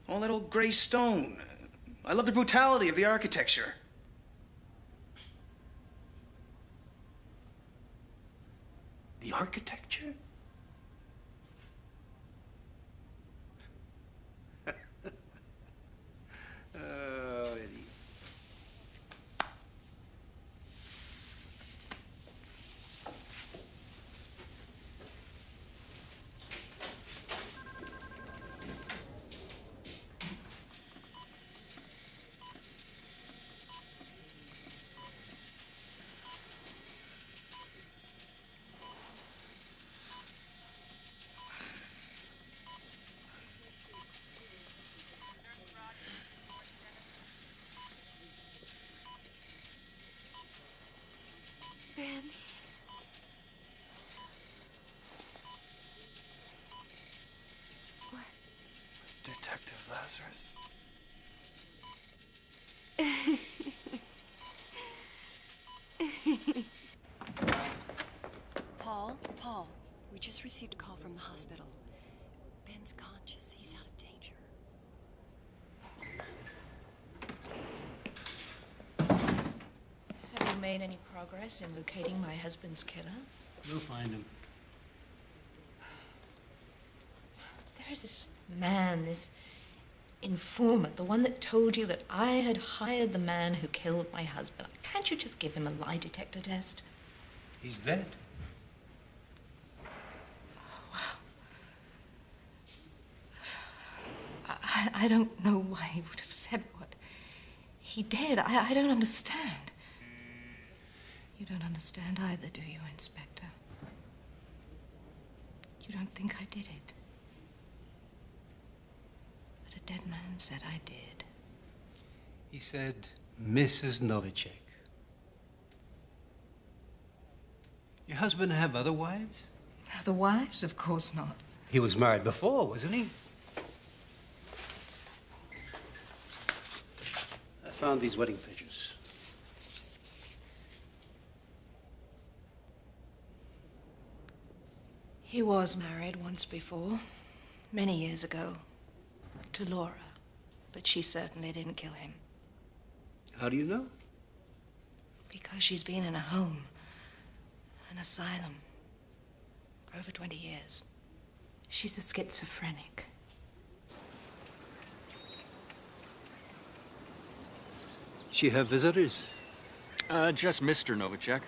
All that old gray stone. I love the brutality of the architecture. The architecture? Oh, Eddie. Ben. What? Detective Lazarus. Paul, we just received a call from the hospital. Ben's conscious. He's out of danger. Have you made any progress in locating my husband's killer? We'll find him. There's this man, this informant, the one that told you that I had hired the man who killed my husband. Can't you just give him a lie detector test? He's dead. I don't know why he would have said what he did. I don't understand. You don't understand either, do you, Inspector? You don't think I did it. But a dead man said I did. He said, Mrs. Novacek. Your husband have other wives? Other wives? Of course not. He was married before, wasn't he? I found these wedding pictures. He was married once before, many years ago, to Laura, but she certainly didn't kill him. How do you know? Because she's been in a home, an asylum, for over 20 years. She's a schizophrenic. She have visitors? Just Mr. Novacek.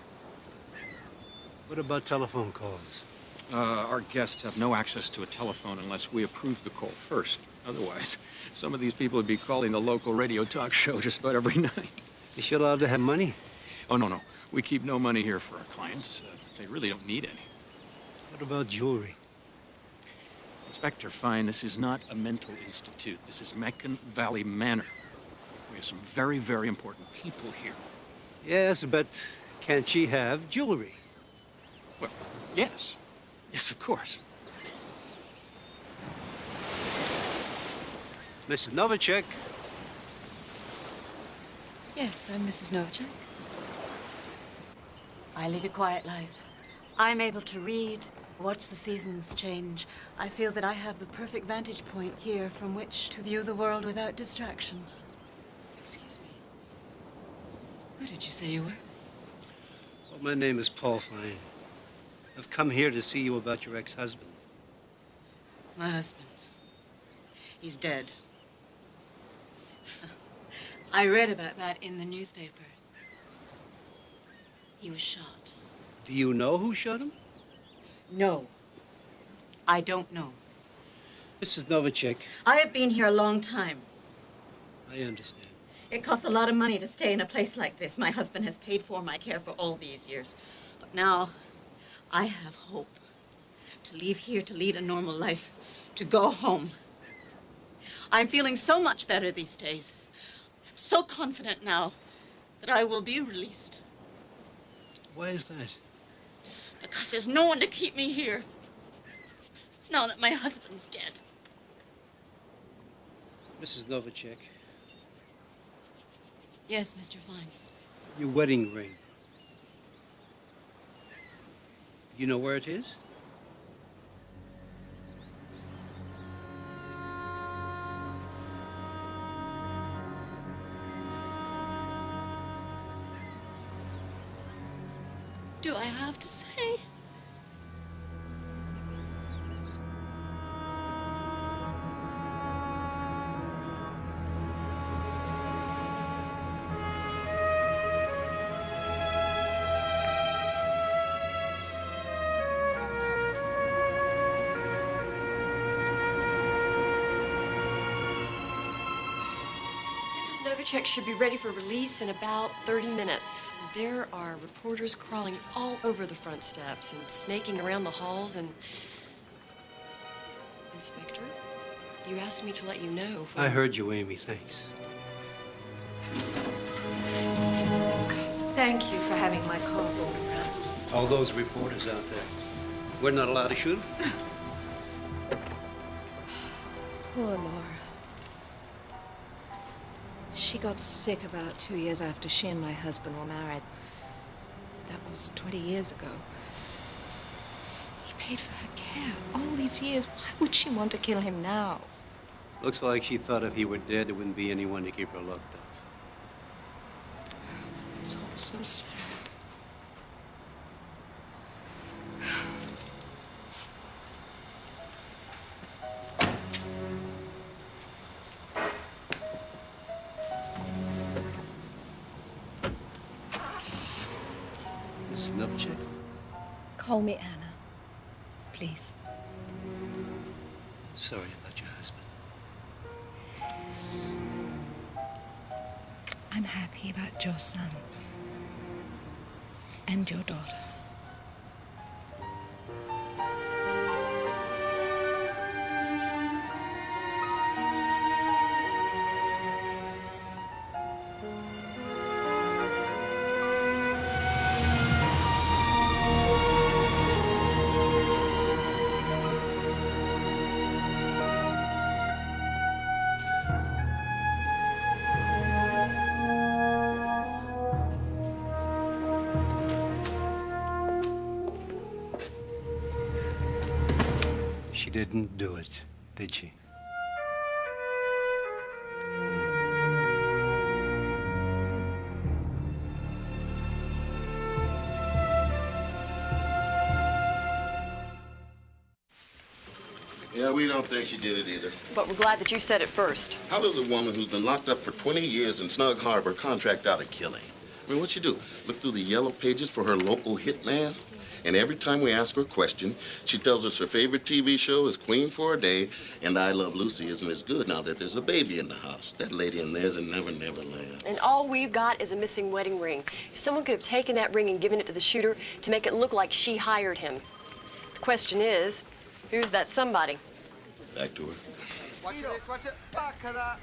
What about telephone calls? Our guests have no access to a telephone unless we approve the call first. Otherwise, some of these people would be calling the local radio talk show just about every night. Is she allowed to have money? Oh, no. We keep no money here for our clients. They really don't need any. What about jewelry? Inspector Fine, this is not a mental institute. This is Meccan Valley Manor. We have some very, very important people here. Yes, but can't she have jewelry? Well, yes. Yes, of course. Mrs. Novacek. Yes, I'm Mrs. Novacek. I lead a quiet life. I'm able to read, watch the seasons change. I feel that I have the perfect vantage point here from which to view the world without distraction. Excuse me. Who did you say you were? Well, my name is Paul Fine. I've come here to see you about your ex-husband. My husband. He's dead. I read about that in the newspaper. He was shot. Do you know who shot him? No. I don't know. Mrs. Novacek, I have been here a long time. I understand. It costs a lot of money to stay in a place like this. My husband has paid for my care for all these years. But now, I have hope. To leave here, to lead a normal life, to go home. I'm feeling so much better these days. I'm so confident now that I will be released. Why is that? Because there's no one to keep me here. Now that my husband's dead. Mrs. Novacek, Yes, Mr. Fine. your wedding ring. You know where it is? Do I have to say? Mrs. Novacek should be ready for release in about 30 minutes. There are reporters crawling all over the front steps and snaking around the halls and... Inspector, you asked me to let you know. I heard you, Amy. Thanks. Thank you for having my car roll around. All those reporters out there. We're not allowed to shoot? Poor Laura. She got sick about 2 years after she and my husband were married. That was 20 years ago. He paid for her care all these years. Why would she want to kill him now? Looks like she thought if he were dead, there wouldn't be anyone to keep her locked up. It's all so sad. Mrs. Novacek, Call me Anna, please. I'm sorry about your husband. I'm happy about your son and your daughter. She didn't do it, did she? Yeah, we don't think she did it either. But we're glad that you said it first. How does a woman who's been locked up for 20 years in Snug Harbor contract out a killing? I mean, what'd she do? Look through the yellow pages for her local hitman? And every time we ask her a question, she tells us her favorite TV show is Queen for a Day, and I Love Lucy isn't as good now that there's a baby in the house. That lady in there's a Never Never Land. And all we've got is a missing wedding ring. If someone could have taken that ring and given it to the shooter to make it look like she hired him. The question is, who's that somebody? Back to her. Watch this, watch it. Bacala.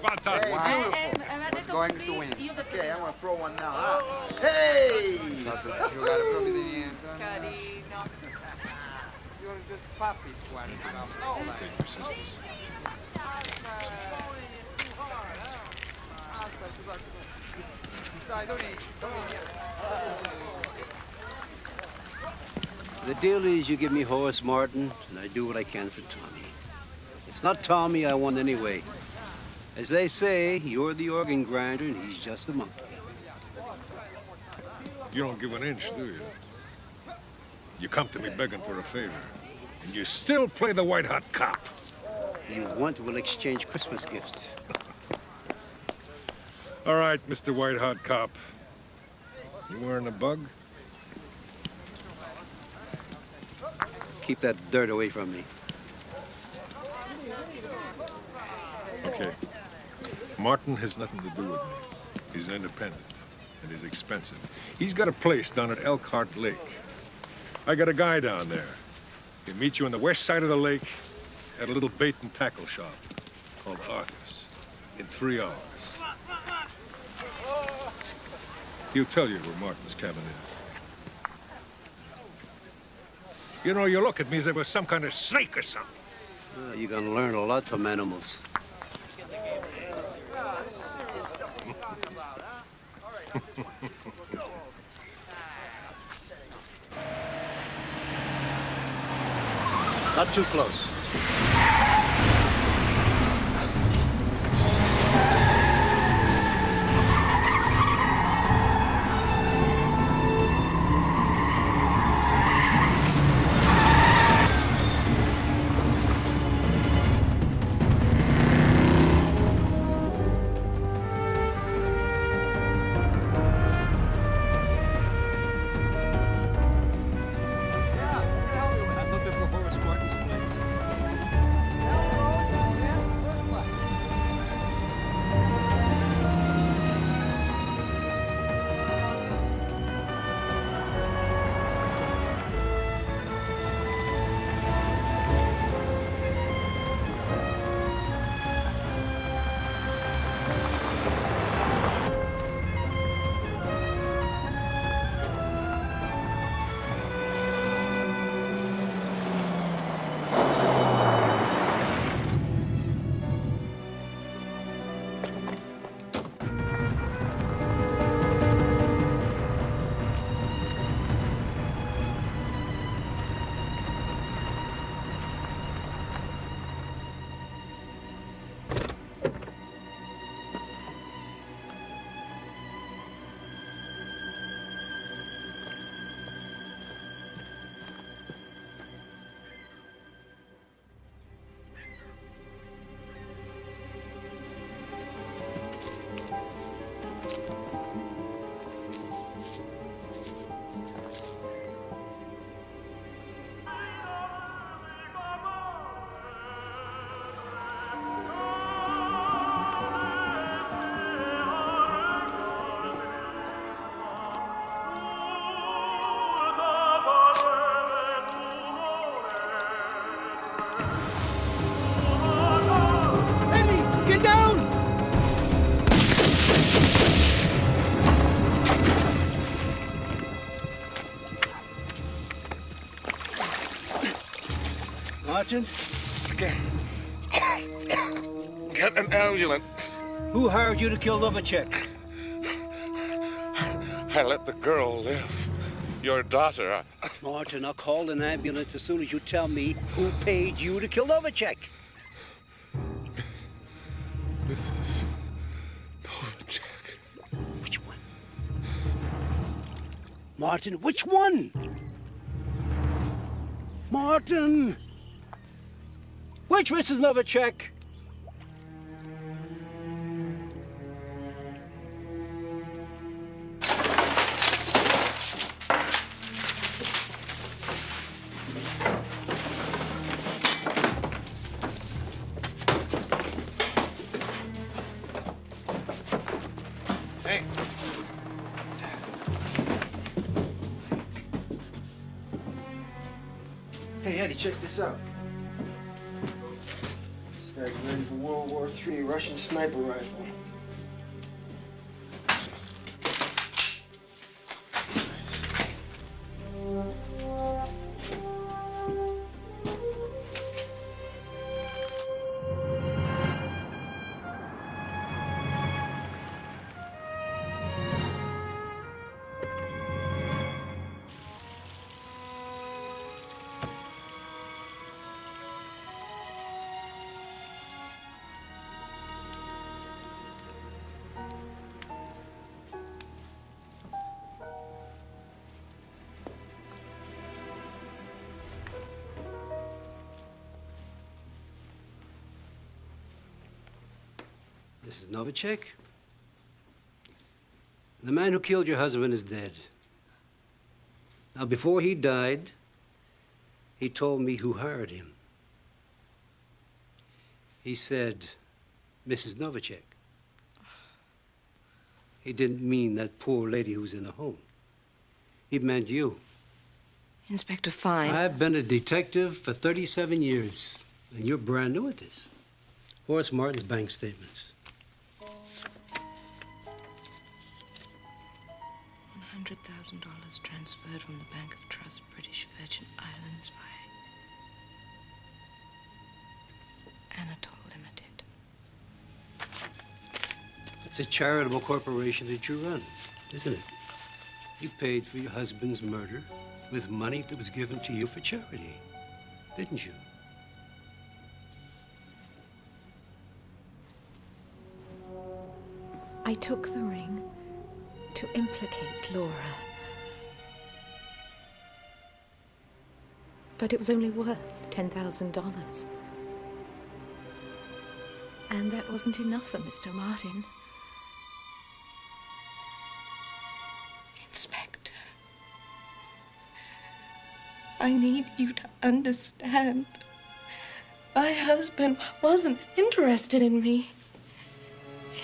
Fantastic. What's going to win? Okay, I'm gonna throw one now. Huh? Hey! Giocare proprio di niente. Carino. You're just puppies, guarda. Oh, Dai, don't eat. The deal is you give me Horace Martin, and I do what I can for Tommy. It's not Tommy I want anyway. As they say, you're the organ grinder, and he's just a monkey. You don't give an inch, do you? You come to me begging for a favor, and you still play the white-hot cop. You want, we'll exchange Christmas gifts. All right, Mr. White-hot cop. You wearing a bug? Keep that dirt away from me. Okay. Martin has nothing to do with me. He's independent, and he's expensive. He's got a place down at Elkhart Lake. I got a guy down there. He'll meet you on the west side of the lake at a little bait and tackle shop called Arthur's in 3 hours. He'll tell you where Martin's cabin is. You know, you look at me as if I was some kind of snake or something. You're gonna learn a lot from animals. Not too close. Martin? Get an ambulance. Who hired you to kill Novacek? I let the girl live. Your daughter. Martin, I'll call an ambulance as soon as you tell me who paid you to kill Novacek. Mrs. Novacek. Which one? Martin, which one? Martin! Which Mrs. Novacek? Hey. Hey, Eddie, check this out. This guy's ready for World War III Russian sniper rifle. Mrs. Novacek? The man who killed your husband is dead. Now, before he died, He told me who hired him. He said, Mrs. Novacek. He didn't mean that poor lady who's in the home. He meant you. Inspector Fine. I've been a detective for 37 years, and you're brand new at this. Horace Martin's bank statements. $100,000 transferred from the Bank of Trust, British Virgin Islands by Anatole Limited. It's a charitable corporation that you run, isn't it? You paid for your husband's murder with money that was given to you for charity, didn't you? I took the ring to implicate Laura. But it was only worth $10,000. And that wasn't enough for Mr. Martin. Inspector, I need you to understand. My husband wasn't interested in me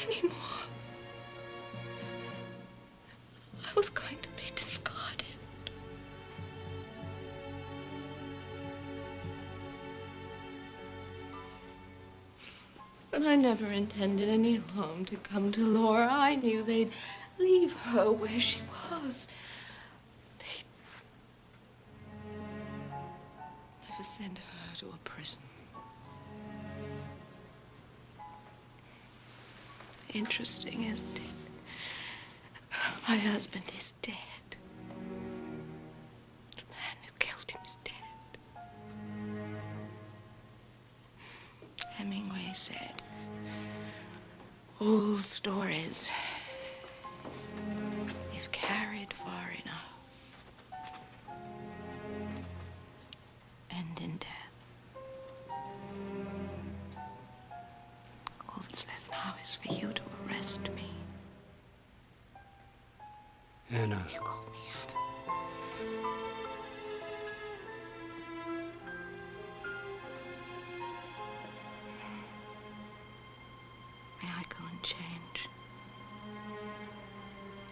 anymore. I was going to be discarded. But I never intended any harm to come to Laura. I knew they'd leave her where she was. They'd never send her to a prison. Interesting, isn't it? My husband is dead. The man who killed him is dead. Hemingway said, all stories, if carried far enough, end in death. All that's left now is for you to arrest me. Anna. You called me Anna. May I go and change?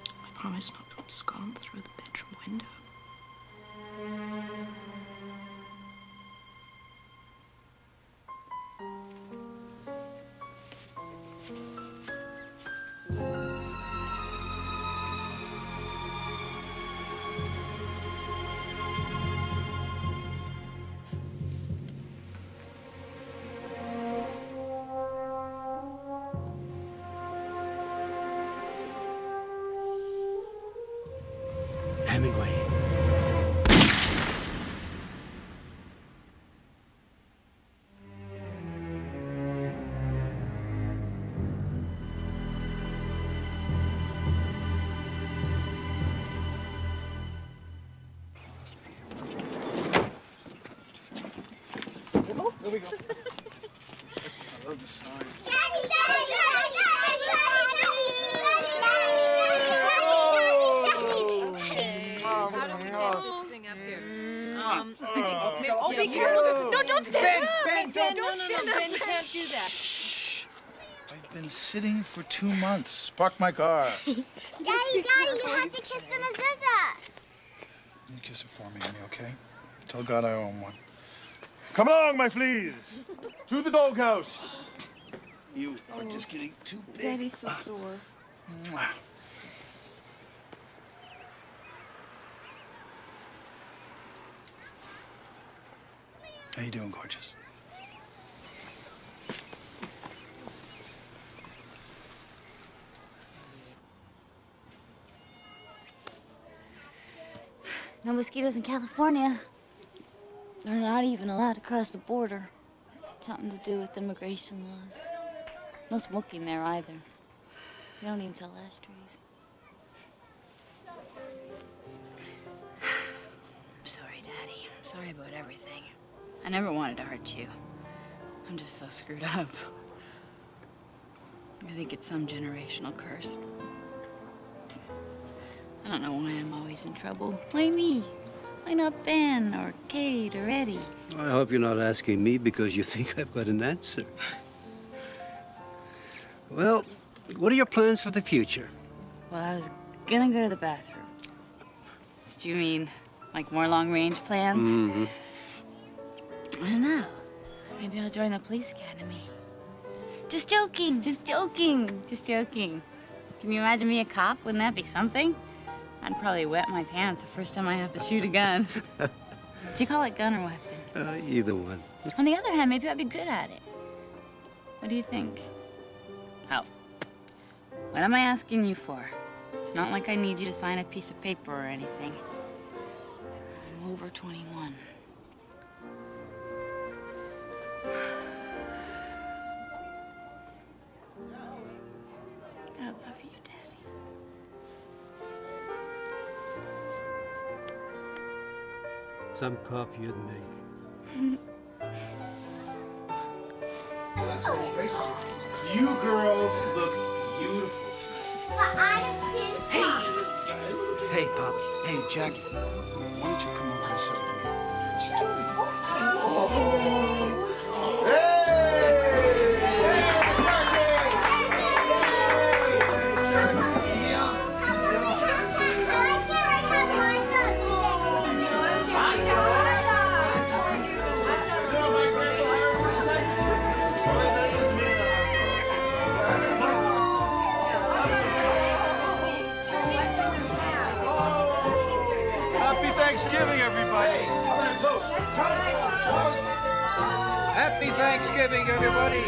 I promise not to abscond through the bedroom window. Hemingway. Oh, there we go. I love the sign. Daddy, Oh, be careful. No, don't stand up. Ben, Ben, don't stand up. Ben, you can't do that. I've been sitting for 2 months. Park my car. Daddy, you have to kiss the mezuzah. You kiss it for me, Amy, okay? Tell God I owe him one. Come along, my fleas. To the doghouse. You are just getting too big. Daddy's so sore. Mwah. How you doing, gorgeous? No mosquitoes in California. They're not even allowed to cross the border. Something to do with immigration laws. No smoking there either. They don't even sell ashtrays. I'm sorry, Daddy. I'm sorry about everything. I never wanted to hurt you. I'm just so screwed up. I think it's some generational curse. I don't know why I'm always in trouble. Why me? Why not Ben or Kate or Eddie? I hope you're not asking me because you think I've got an answer. Well, what are your plans for the future? Well, I was gonna go to the bathroom. Do you mean like more long-range plans? Mm-hmm. I don't know. Maybe I'll join the police academy. Just joking, just joking, just joking. Can you imagine me a cop? Wouldn't that be something? I'd probably wet my pants the first time I have to shoot a gun. Do you call it gun or weapon? Either one. On the other hand, maybe I'd be good at it. What do you think? Oh. What am I asking you for? It's not like I need you to sign a piece of paper or anything. I'm over 21. I love you, Daddy. Some cop you'd make. You girls look beautiful. Hey, Pop. Hey, Jackie. Why don't you come over and sit with me? Happy Thanksgiving, everybody. Happy Thanksgiving, everybody.